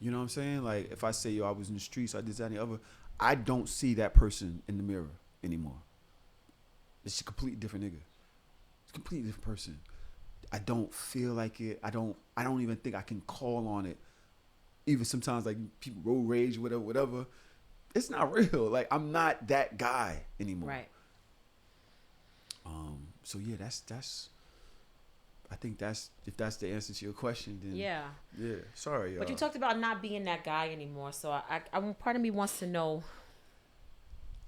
You know what I'm saying? Like, if I say, yo, I was in the streets, I did that and the other, I don't see that person in the mirror anymore. It's a completely different nigga. It's a completely different person. I don't feel like it. I don't even think I can call on it. Even sometimes, like, people road rage, whatever. It's not real. Like, I'm not that guy anymore. Right. So yeah, that's I think that's, if that's the answer to your question, then Yeah. Sorry, y'all. But you talked about not being that guy anymore. So I part of me wants to know,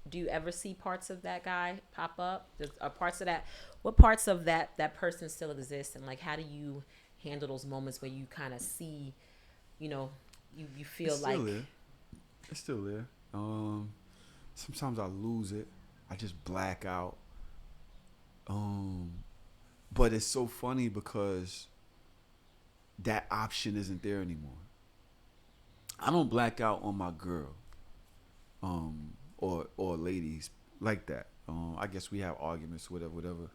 do you ever see parts of that guy pop up? Are parts of that, what parts of that person still exist? And like, how do you handle those moments where you kind of see, you know, you feel It's like. still there. It's still there. Sometimes I lose it. I just black out. But it's so funny because that option isn't there anymore. I don't black out on my girl, or ladies like that. I guess we have arguments, whatever.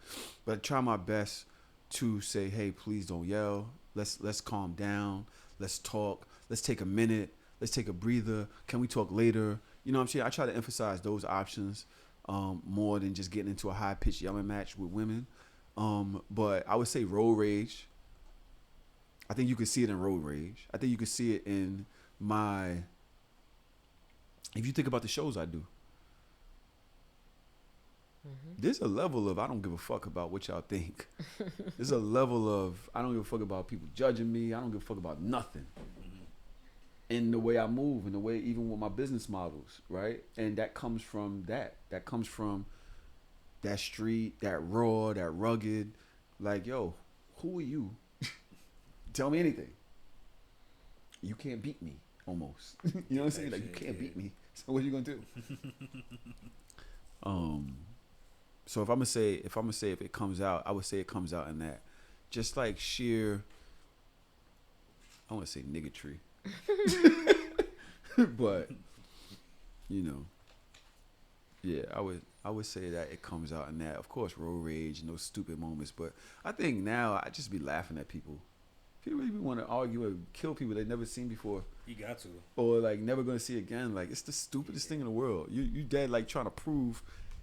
But I try my best to say, hey, please don't yell. Let's calm down. Let's talk. Let's take a minute. Let's take a breather. Can we talk later? You know what I'm saying? I try to emphasize those options more than just getting into a high-pitched yelling match with women. But I would say road rage. I think you could see it in road rage. I think you could see it in if you think about the shows I do. There's a level of I don't give a fuck about what y'all think. There's a level of I don't give a fuck about people judging me. I don't give a fuck about nothing. In the way I move, in the way even with my business models, right? And that comes from that. That comes from that street, that raw, that rugged. Like, yo, who are you? Tell me anything. You can't beat me, almost. You know what I'm saying? Like, you can't beat me. So what are you gonna do? So if I'm gonna say if it comes out, I would say it comes out in that. Just like sheer, I want to say niggatry. But, you know, yeah, I would say that it comes out in that. Of course, road rage and those stupid moments. But I think now I just be laughing at people. People even want to argue or kill people they've never seen before. You got to. Or like never gonna see again. Like, it's the stupidest thing in the world. You dead like trying to prove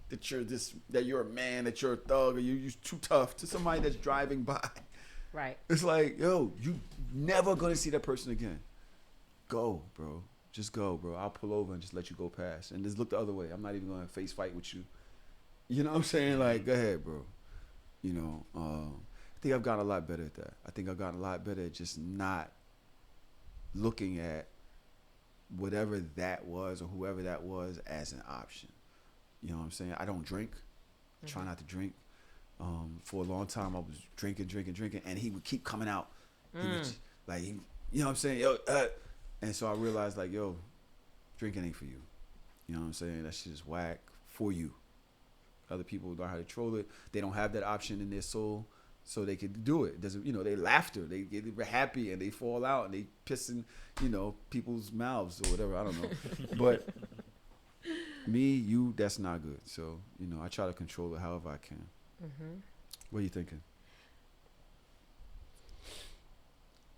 that you're a man, that you're a thug, or you're too tough to somebody that's driving by. Right. It's like, yo, you never gonna see that person again. Go, bro. Just go, bro. I'll pull over and just let you go past. And just look the other way. I'm not even gonna face fight with you. You know what I'm saying? Like, go ahead, bro. You know, I think I've gotten a lot better at that. I think I've gotten a lot better at just not looking at whatever that was or whoever that was as an option. You know what I'm saying? I don't drink. I try not to drink. For a long time, I was drinking, and he would keep coming out. He would, like, you know what I'm saying? Yo, and so I realized, like, yo, drinking ain't for you. You know what I'm saying? That shit is whack for you. Other people learn how to control it. They don't have that option in their soul, so they can do it. Doesn't, you know, they laughter. They get happy and they fall out and they piss in, you know, people's mouths or whatever. I don't know. But me, you, that's not good. So, you know, I try to control it however I can. What are you thinking?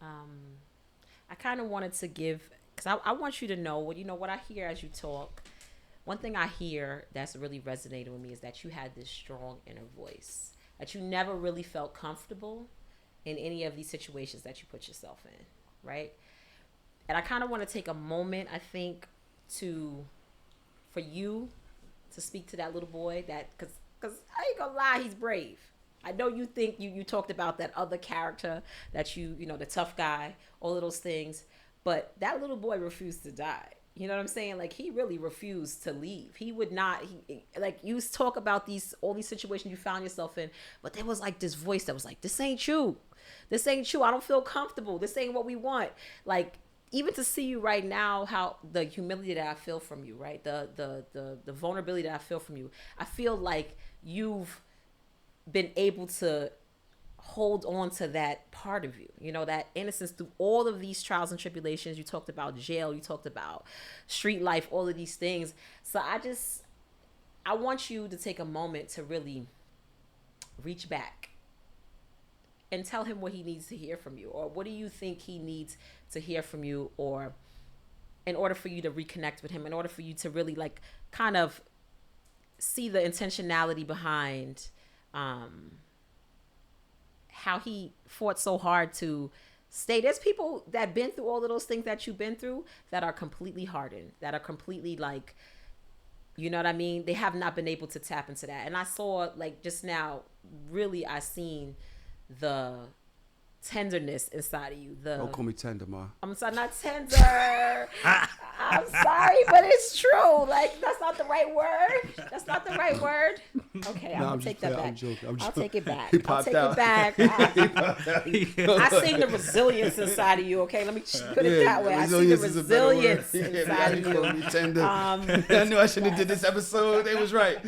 I kind of wanted to give, because I want you to know what I hear as you talk. One thing I hear that's really resonated with me is that you had this strong inner voice, that you never really felt comfortable in any of these situations that you put yourself in, right? And I kind of want to take a moment, I think, to for you to speak to that little boy, that because I ain't gonna lie, he's brave. I know you think you talked about that other character, that the tough guy, all of those things, but that little boy refused to die. You know what I'm saying? Like, he really refused to leave. He would not. Like, you talk about all these situations you found yourself in, but there was like this voice that was like, "This ain't you. This ain't you. I don't feel comfortable. This ain't what we want." Like, even to see you right now, how the humility that I feel from you, right? The vulnerability that I feel from you. I feel like you've been able to hold on to that part of you, that innocence through all of these trials and tribulations. You talked about jail, you talked about street life, all of these things. So I want you to take a moment to really reach back and tell him what he needs to hear from you, or what do you think he needs to hear from you, or in order for you to reconnect with him, in order for you to really like kind of see the intentionality behind how he fought so hard to stay. There's people that been through all of those things that you've been through that are completely hardened, that are completely like, you know what I mean? They have not been able to tap into that. And I saw, like, just now, really, I seen the tenderness inside of you. Don't call me tender, ma. I'm sorry, not tender. I'm sorry, but it's true. Like, that's not the right word. That's not the right word. Okay, I'm gonna take that back. I'll take it back. I'll take it back. I seen the resilience inside of you. Okay, let me put it that way. I see the resilience inside of you. Me tender. I knew I shouldn't have did this episode. They was right.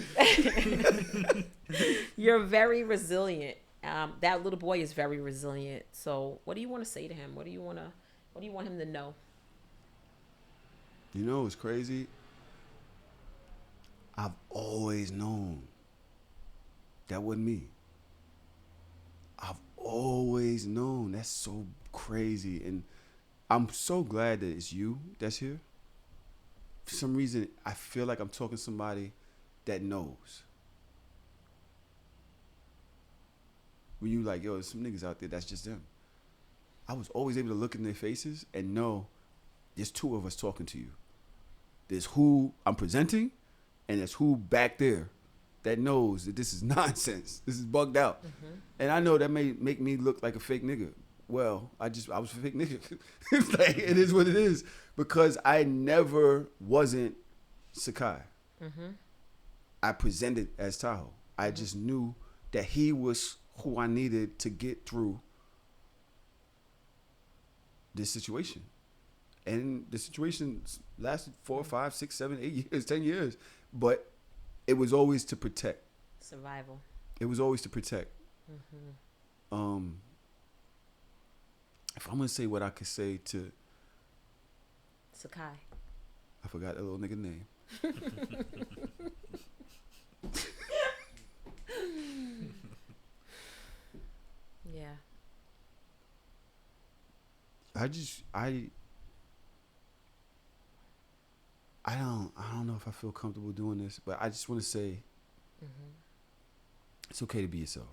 You're very resilient. That little boy is very resilient. So, what do you want to say to him? What do you want him to know? You know, it's crazy. I've always known that wasn't me. I've always known. That's so crazy. And I'm so glad that it's you that's here. For some reason, I feel like I'm talking to somebody that knows. When you like, yo, there's some niggas out there, that's just them. I was always able to look in their faces and know there's two of us talking to you. There's who I'm presenting, and there's who back there that knows that this is nonsense. This is bugged out. Mm-hmm. And I know that may make me look like a fake nigga. Well, I was a fake nigga. It's like, it is what it is. Because I never wasn't Sakai. Mm-hmm. I presented as Tahoe. I just knew that he was who I needed to get through this situation. And the situation lasted 4, 5, 6, 7, 8 years, 10 years. But it was always to protect. Survival. It was always to protect. Mm-hmm. If I'm going to say what I could say to Sakai. I forgot that little nigga name. Yeah. I don't know if I feel comfortable doing this, but I just want to say, It's okay to be yourself.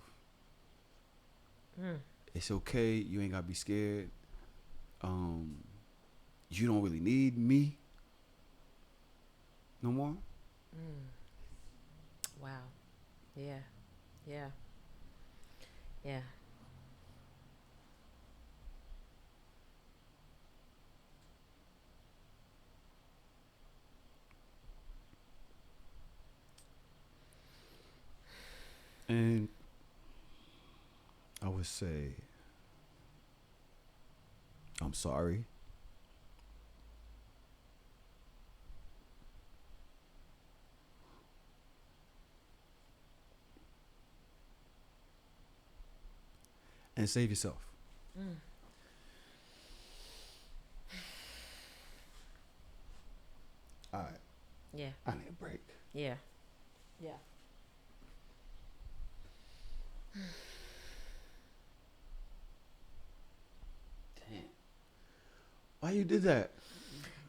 It's okay. You ain't gotta be scared. You don't really need me no more. Wow. Yeah. Yeah. Yeah. And I would say, I'm sorry. And save yourself. All right. Yeah. I need a break. Yeah. Yeah. Damn. Why you did that?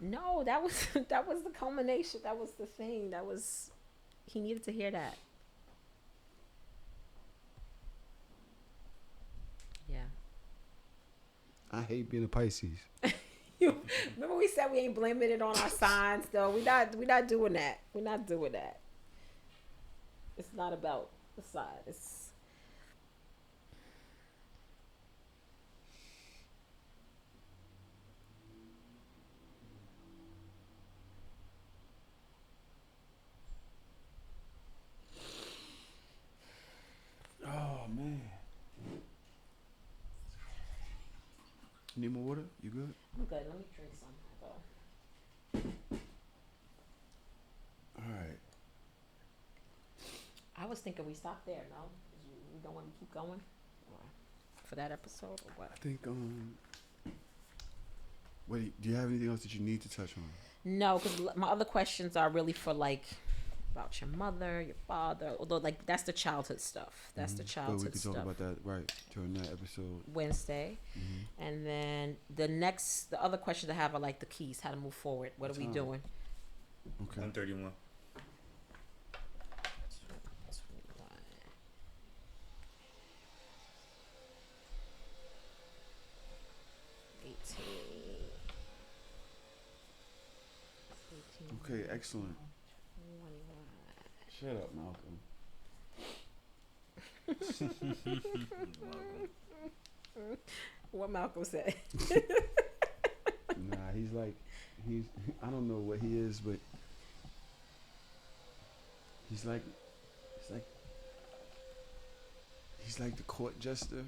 No, that was that was the culmination. That was the thing. That was he needed to hear that. Yeah. I hate being a Pisces. You remember we said we ain't blaming it on our signs though. We not doing that. We're not doing that. It's not about the sign. It's Oh man. You need more water? You good? I'm good. Let me drink some. All right. I was thinking we stopped there. No, we don't want to keep going for that episode or what? I think wait, do you have anything else that you need to touch on? No, because my other questions are really for like about your mother, your father. Although like that's the childhood stuff. That's the But childhood we could stuff. talk about that right during that episode. Wednesday, and then the other questions I have are like the keys, how to move forward. What are we Time. doing? Okay. 131. 18, Okay, excellent. 21. Shut up, Malcolm. What Malcolm said. Nah, he's I don't know what he is, but he's like the court jester,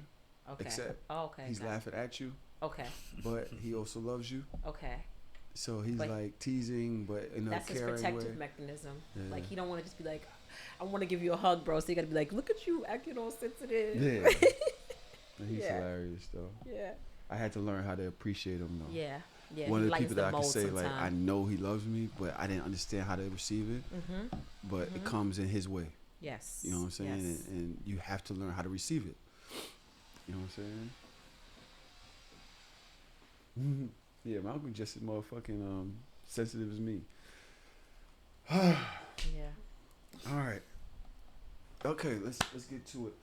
Okay. except Oh, okay. he's got it. laughing at you, Okay. but he also loves you. Okay. So he's But like teasing, but in a That's his caring protective way. mechanism. Yeah. Like he don't want to just be like, I want to give you a hug, bro. So you gotta be like, look at you acting all sensitive. Yeah. And he's Yeah. hilarious though. Yeah. I had to learn how to appreciate him though. Yeah. Yeah. One he of the lightens people that I could mold say like I sometime. know he loves me, but I didn't understand how to receive it. Mm-hmm. But it comes in his way. Yes. You know what I'm saying? Yes. And you have to learn how to receive it. You know what I'm saying? Yeah, Malcolm just as motherfucking sensitive as me. Yeah. All right. Okay, let's get to it.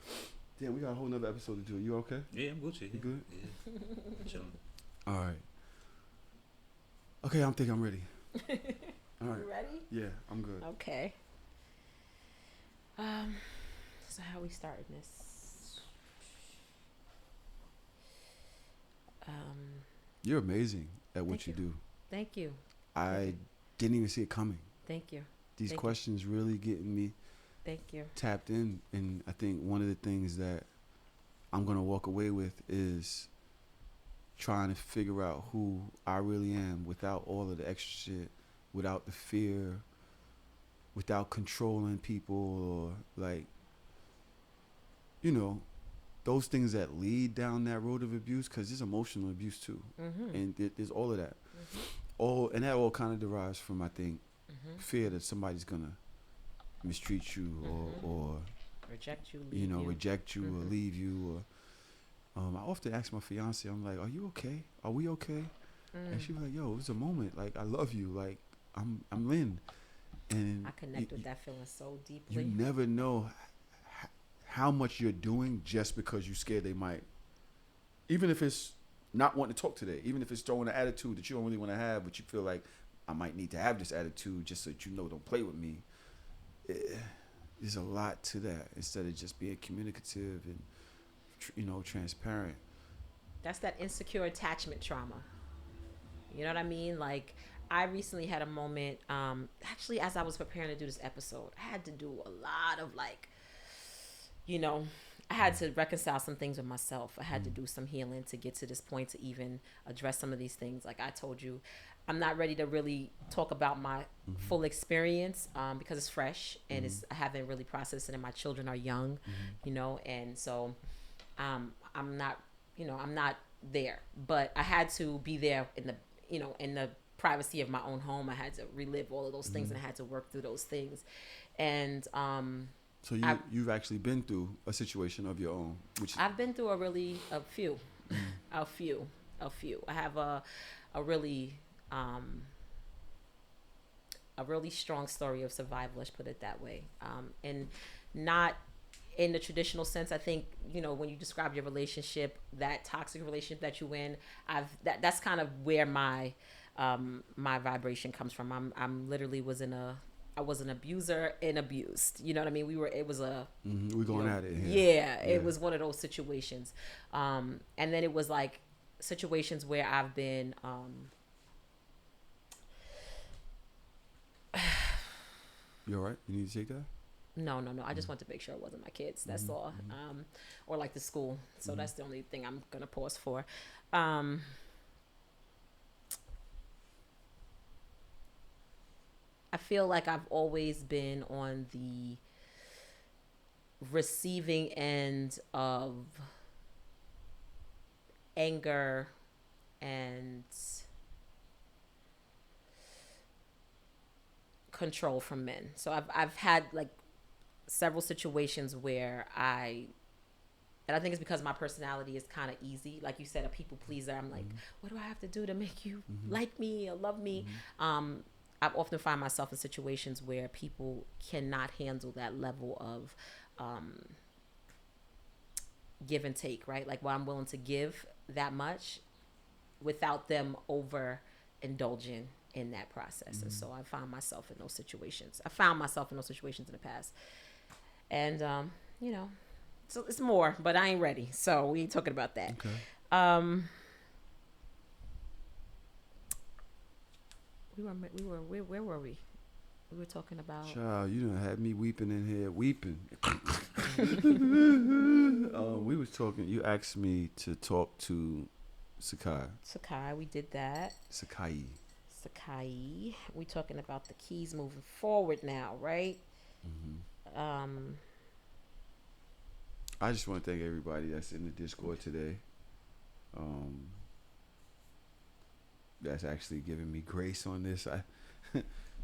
Damn, we got a whole nother episode to do. You okay? Yeah, I'm Gucci. You good? Yeah. Chilling. All right. Okay, I think I'm ready. All right. You ready? Yeah, I'm good. Okay. So how we starting this? You're amazing at what Thank you you. do. Thank you. I didn't even see it coming. Thank you. These Thank you. questions really getting me Thank you. tapped in, and I think one of the things that I'm gonna walk away with is trying to figure out who I really am without all of the extra shit, without the fear, without controlling people, or like, you know, those things that lead down that road of abuse, because there's emotional abuse too, Mm-hmm. and there's all of that. Mm-hmm. And that all kind of derives from, I think, Mm-hmm. fear that somebody's gonna mistreat you, Mhm. or Reject you. you Leave know, you. reject you or Mhm. leave you. Or I often ask my fiance, I'm like, "Are you okay? Are we okay?" And she was like, "Yo, it's a moment. Like, I love you. Like, I'm Lynn." And I connect with that feeling so you deeply. never know how much you're doing just because you're scared they might, even if it's not wanting to talk today, even if it's throwing an attitude that you don't really want to have, but you feel like I might need to have this attitude just so that you know don't play with me. There's a lot to that instead of just being communicative and transparent. That's that insecure attachment trauma. You know what I mean? Like, I recently had a moment, actually, as I was preparing to do this episode, I had to do a lot of I had to reconcile some things with myself. I had to do some healing to get to this point to even address some of these things. Like I told you, I'm not ready to really talk about my full experience because it's fresh and I haven't really processed it, and my children are young, and so I'm not there. But I had to be there in the privacy of my own home. I had to relive all of those things, and I had to work through those things. And So you've actually been through a situation of your own, which I've been through a few. I have a really a really strong story of survival. Let's put it that way, and not in the traditional sense. I think, you know, when you describe your relationship, that toxic relationship that you in, that's kind of where my my vibration comes from. I'm literally was in a I was an abuser and abused. You know what I mean? It was a We're going at it here. yeah, it was one of those situations. And then it was like situations where I've been You all right? You need to take that? no. I just want to make sure it wasn't my kids. That's all. Or like the school. So that's the only thing I'm gonna pause for. I feel like I've always been on the receiving end of anger and control from men. So I've had like several situations where and I think it's because my personality is kind of easy. Like you said, a people pleaser. I'm like, what do I have to do to make you like me or love me? I often find myself in situations where people cannot handle that level of give and take, right? Like, where I'm willing to give that much without them over indulging in that process. And so I found myself in those situations. I found myself in those situations in the past. And, you know, so it's more, but I ain't ready. So we ain't talking about that. Okay. Where were we? We were talking about. Child, you done had me weeping in here, weeping. We was talking. You asked me to talk to Sakai. We did that. Sakai. We talking about the keys moving forward now, right? I just want to thank everybody that's in the Discord today. That's actually giving me grace on this. I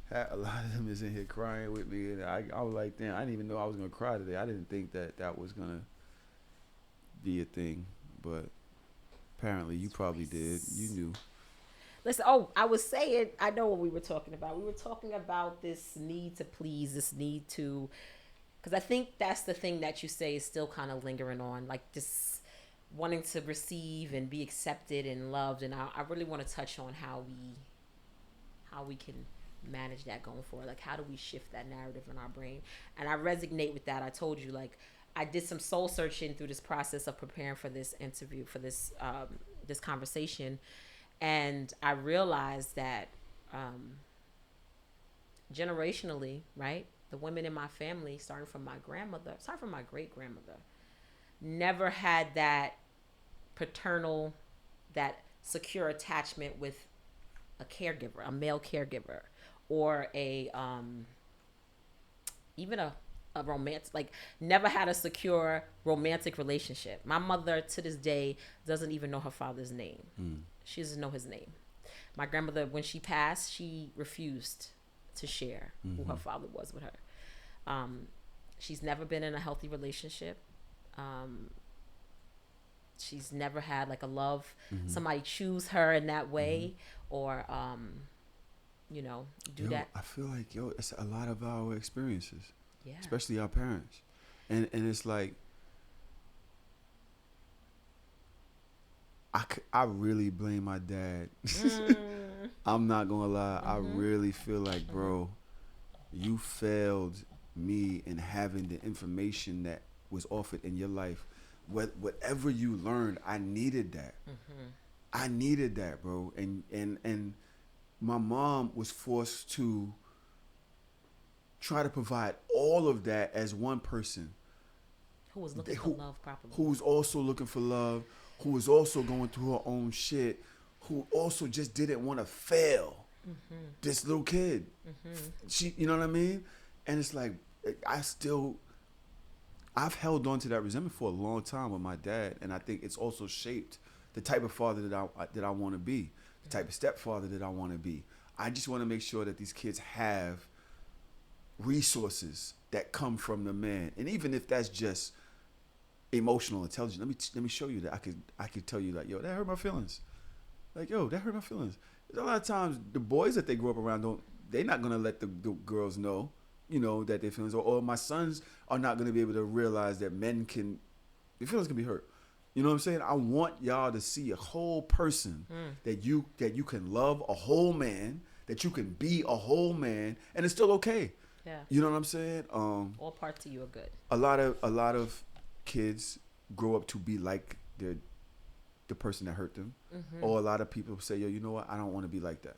had a lot of them is in here crying with me, and I was like, damn, I didn't even know I was gonna cry today. I didn't think that was gonna be a thing, but apparently you probably did. You knew. Listen, I was saying, I know what we were talking about. We were talking about this need to please, this need to, because I think that's the thing that you say is still kind of lingering on, like this wanting to receive and be accepted and loved. And I really want to touch on how we can manage that going forward. Like, how do we shift that narrative in our brain? And I resonate with that. I told you, like, I did some soul searching through this process of preparing for this interview, for this this conversation, and I realized that generationally, right, the women in my family, starting from my great grandmother, never had that paternal, that secure attachment with a caregiver, a male caregiver, or a even a romance, like never had a secure romantic relationship. My mother to this day doesn't even know her father's name. She doesn't know his name. My grandmother, when she passed, she refused to share who her father was with her. She's never been in a healthy relationship. She's never had like a love, somebody choose her in that way, or you know, do that. I feel like it's a lot of our experiences, Yeah. especially our parents, and it's like I really blame my dad. I'm not gonna lie. I really feel like, bro, you failed me in having the information that was offered in your life. Whatever you learned, I needed that. I needed that, bro. And my mom was forced to try to provide all of that as one person. Who was looking for love properly. Who was also looking for love, who was also going through her own shit, who also just didn't want to fail. This little kid. She, you know what I mean? And it's like, I've held on to that resentment for a long time with my dad, and I think it's also shaped the type of father that I want to be, the type of stepfather that I want to be. I just want to make sure that these kids have resources that come from the man, and even if that's just emotional intelligence, let me show you that I could tell you that, yo, that hurt my feelings. Like, yo, that hurt my feelings. A lot of times, the boys that they grow up around they're not gonna let the girls know, that their feelings, or my sons are not gonna be able to realize that their feelings can be hurt. You know what I'm saying? I want y'all to see a whole person that you can love a whole man, that you can be a whole man, and it's still okay. Yeah. You know what I'm saying? All parts of you are good. A lot of kids grow up to be like the person that hurt them, or a lot of people say, yo, you know what? I don't want to be like that.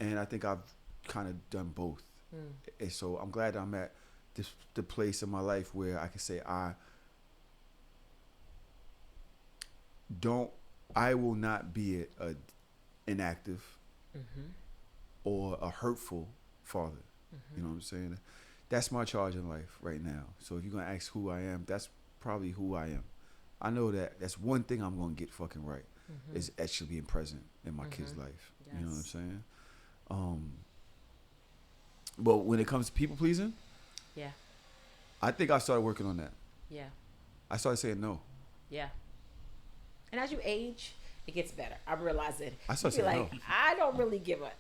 And I think I've kind of done both. And so I'm glad I'm at the place in my life where I can say I will not be a inactive or a hurtful father. You know what I'm saying? That's my charge in life right now. So if you're going to ask who I am, that's probably who I am. I know that's one thing I'm going to get fucking right is actually being present in my kid's life. Yes. You know what I'm saying? But when it comes to people pleasing, yeah, I think I started working on that. Yeah. I started saying no. Yeah. And as you age, it gets better. I realize it. I started saying no. I don't really give a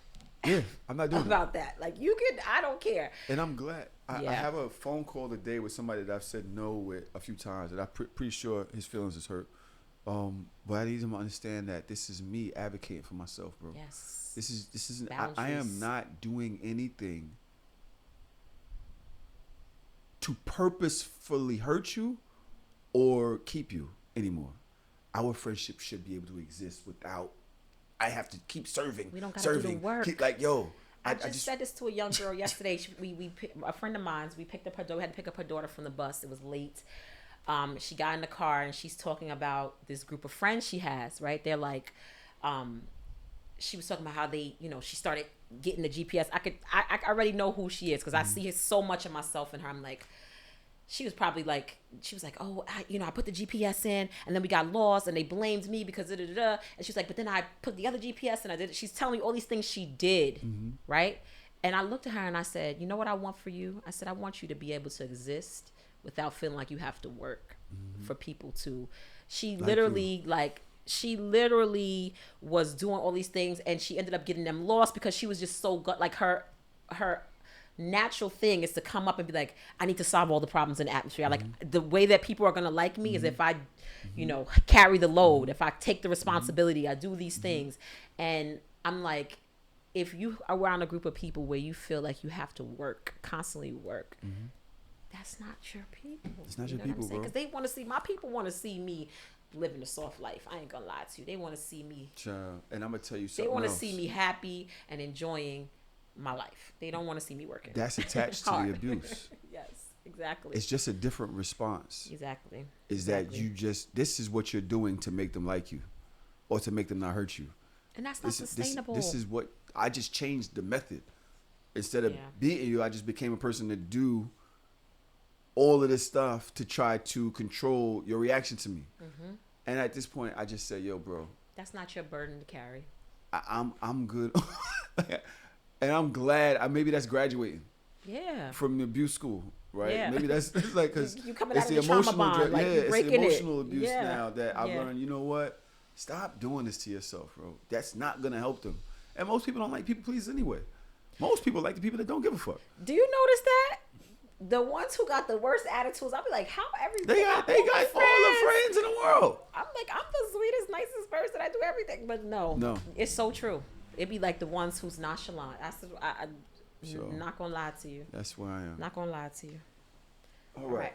yeah, I'm not doing about that. Like I don't care. And I'm glad. I have a phone call today with somebody that I've said no with a few times, and I'm pretty sure his feelings is hurt. But I need him to understand that this is me advocating for myself, bro. Yes. This is I am not doing anything to purposefully hurt you or keep you anymore. Our friendship should be able to exist without I have to keep serving. We don't gotta do the work. I just said this to a young girl yesterday. A friend of mine's, we picked up her daughter. We had to pick up her daughter from the bus. It was late. She got in the car and she's talking about this group of friends she has, right? They're like, she was talking about how they, she started getting the GPS. I already know who she is because I see so much of myself in her. I'm like, she was like, oh, I put the GPS in and then we got lost and they blamed me because And she's like, but then I put the other GPS and I did it. She's telling me all these things she did, right? And I looked at her and I said, you know what I want for you? I said, I want you to be able to exist without feeling like you have to work for people to. She literally was doing all these things and she ended up getting them lost because she was just so good. Like her natural thing is to come up and be like, I need to solve all the problems in the atmosphere. Like the way that people are going to like me is if I, carry the load, if I take the responsibility, I do these things. And I'm like, if you are around a group of people where you feel like you have to constantly work, that's not your people. It's not your people, bro. Because they want to see, my people want to see me living a soft life. I ain't gonna lie to you. They want to see me. Child. And I'm gonna tell you something. They want to see me happy and enjoying my life. They don't want to see me working. That's attached to the abuse. Yes, exactly. It's just a different response. Exactly. That this is what you're doing to make them like you, or to make them not hurt you. And that's not sustainable. This is what I just changed the method. Instead of beating you, I just became a person to do all of this stuff to try to control your reaction to me. And at this point, I just say, yo, bro, that's not your burden to carry. I'm good. And I'm glad. Maybe that's graduating. Yeah. From the abuse school, right? Yeah. Maybe that's like because it's the emotional bond. Like it's the emotional abuse yeah. now that I've learned. You know what? Stop doing this to yourself, bro. That's not gonna help them. And most people don't like people please anyway. Most people like the people that don't give a fuck. Do you notice that? The ones who got the worst attitudes, I'll be like, how everything? They got all the friends in the world. I'm like, I'm the sweetest, nicest person. I do everything, but no, it's so true. It'd be like the ones who's nonchalant. I'm not gonna lie to you. That's where I am. Not gonna lie to you. All right.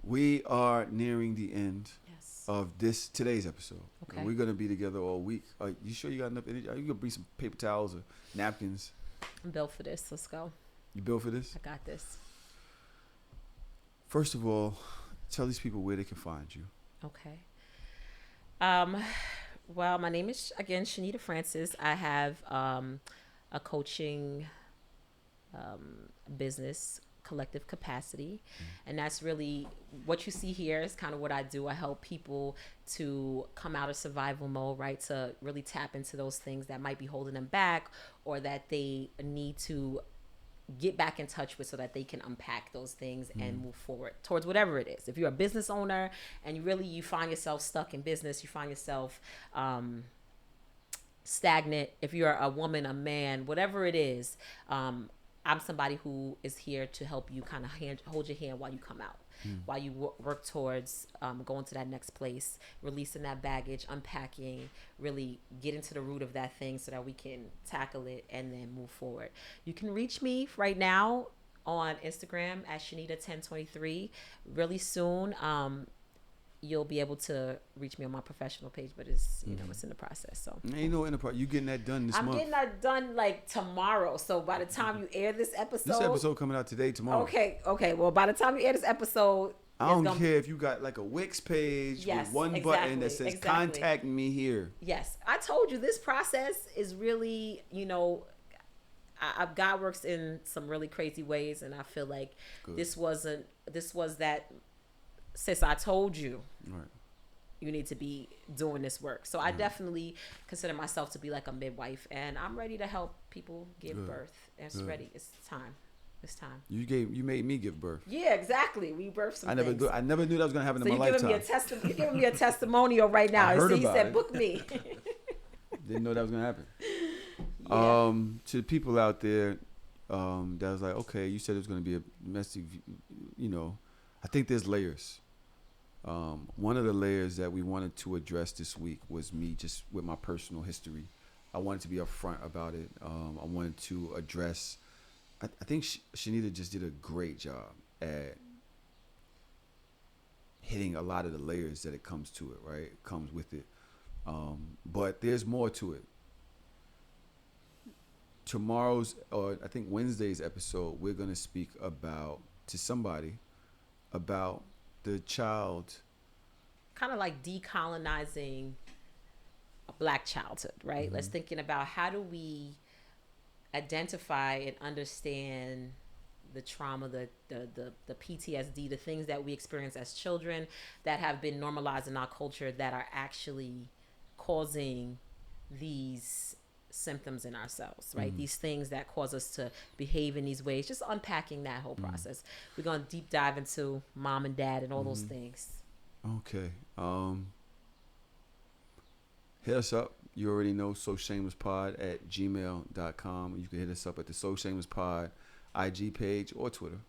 We are nearing the end of today's episode. Okay. We're gonna be together all week. You sure you got enough energy? You gonna bring some paper towels or napkins? I'm built for this. Let's go. You built for this? I got this. First of all, tell these people where they can find you. Okay. Well, my name is, again, Shanita Francis. I have a coaching business, Collective Capacity. And that's really what you see here is kind of what I do. I help people to come out of survival mode, right? To really tap into those things that might be holding them back or that they need to get back in touch with so that they can unpack those things and move forward towards whatever it is. If you're a business owner and you find yourself stuck in business, you find yourself stagnant, if you're a woman, a man, whatever it is, I'm somebody who is here to help you kind of hold your hand while you come out, while you work towards going to that next place, releasing that baggage, unpacking, really getting to the root of that thing so that we can tackle it and then move forward. You can reach me right now on Instagram at Shanita1023. Really soon, you'll be able to reach me on my professional page, but it's it's in the process. So Ain't no enterprise. You getting that done this month? I'm getting that done like tomorrow. So by the time you air this episode, coming out today, tomorrow. Okay. Well, by the time you air this episode, I don't care if you got like a Wix page with one button that says "Contact me here." Yes, I told you this process is really, God works in some really crazy ways, and I feel like this was that. Sis, I told you, right, you need to be doing this work. So I definitely consider myself to be like a midwife, and I'm ready to help people give birth. It's ready. It's time. It's time. You made me give birth. Yeah, exactly. We birthed some things. I never knew that was gonna happen in my lifetime. You're giving me a testimonial right now. I heard he about said, it. "Book me." Didn't know that was gonna happen. Yeah. To the people out there, that was like, okay, you said it was gonna be a messy, I think there's layers. One of the layers that we wanted to address this week was me just with my personal history. I wanted to be upfront about it. I wanted to address. I think Shanita just did a great job at hitting a lot of the layers that it comes to it. Right, it comes with it. But there's more to it. Tomorrow's, or I think Wednesday's episode, we're gonna speak about the child, kind of like decolonizing a Black childhood, right? Mm-hmm. Let's thinking about how do we identify and understand the trauma, the PTSD, the things that we experience as children that have been normalized in our culture that are actually causing these symptoms in ourselves, right? These things that cause us to behave in these ways, just unpacking that whole process. We're going to deep dive into mom and dad and all those things. Okay. Hit us up. You already know, SoShamelessPod@gmail.com. You can hit us up at the So Shameless Pod IG page or Twitter.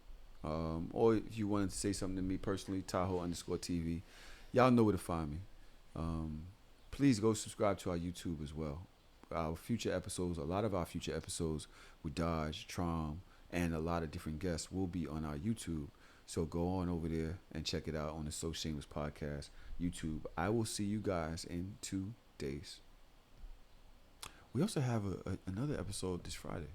Or if you wanted to say something to me personally, Tahoe_TV. Y'all know where to find me. Please go subscribe to our YouTube as well. Our future episodes, a lot of our future episodes with Dodge, Trom, and a lot of different guests will be on our YouTube. So go on over there and check it out on the So Shameless Podcast YouTube. I will see you guys in 2 days. We also have another episode this Friday.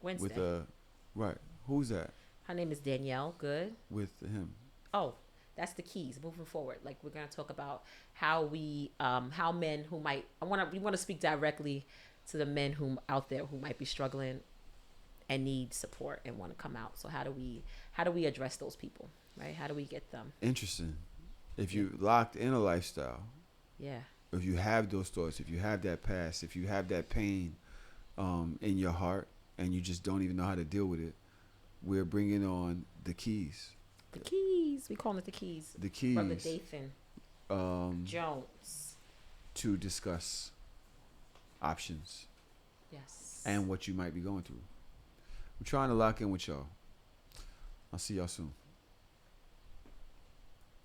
Wednesday. Right. Who's that? Her name is Danielle Good. With him. Oh, that's the keys moving forward. Like, we're going to talk about how how men who might, we want to speak directly to the men who out there who might be struggling and need support and want to come out. So how do we address those people, right? How do we get them? Interesting. If you locked in a lifestyle, yeah, if you have those thoughts, if you have that past, if you have that pain in your heart and you just don't even know how to deal with it, we're bringing on the keys. The keys. We call it the keys. The keys. Brother Dathan Jones. To discuss options. Yes. And what you might be going through. I'm trying to lock in with y'all. I'll see y'all soon.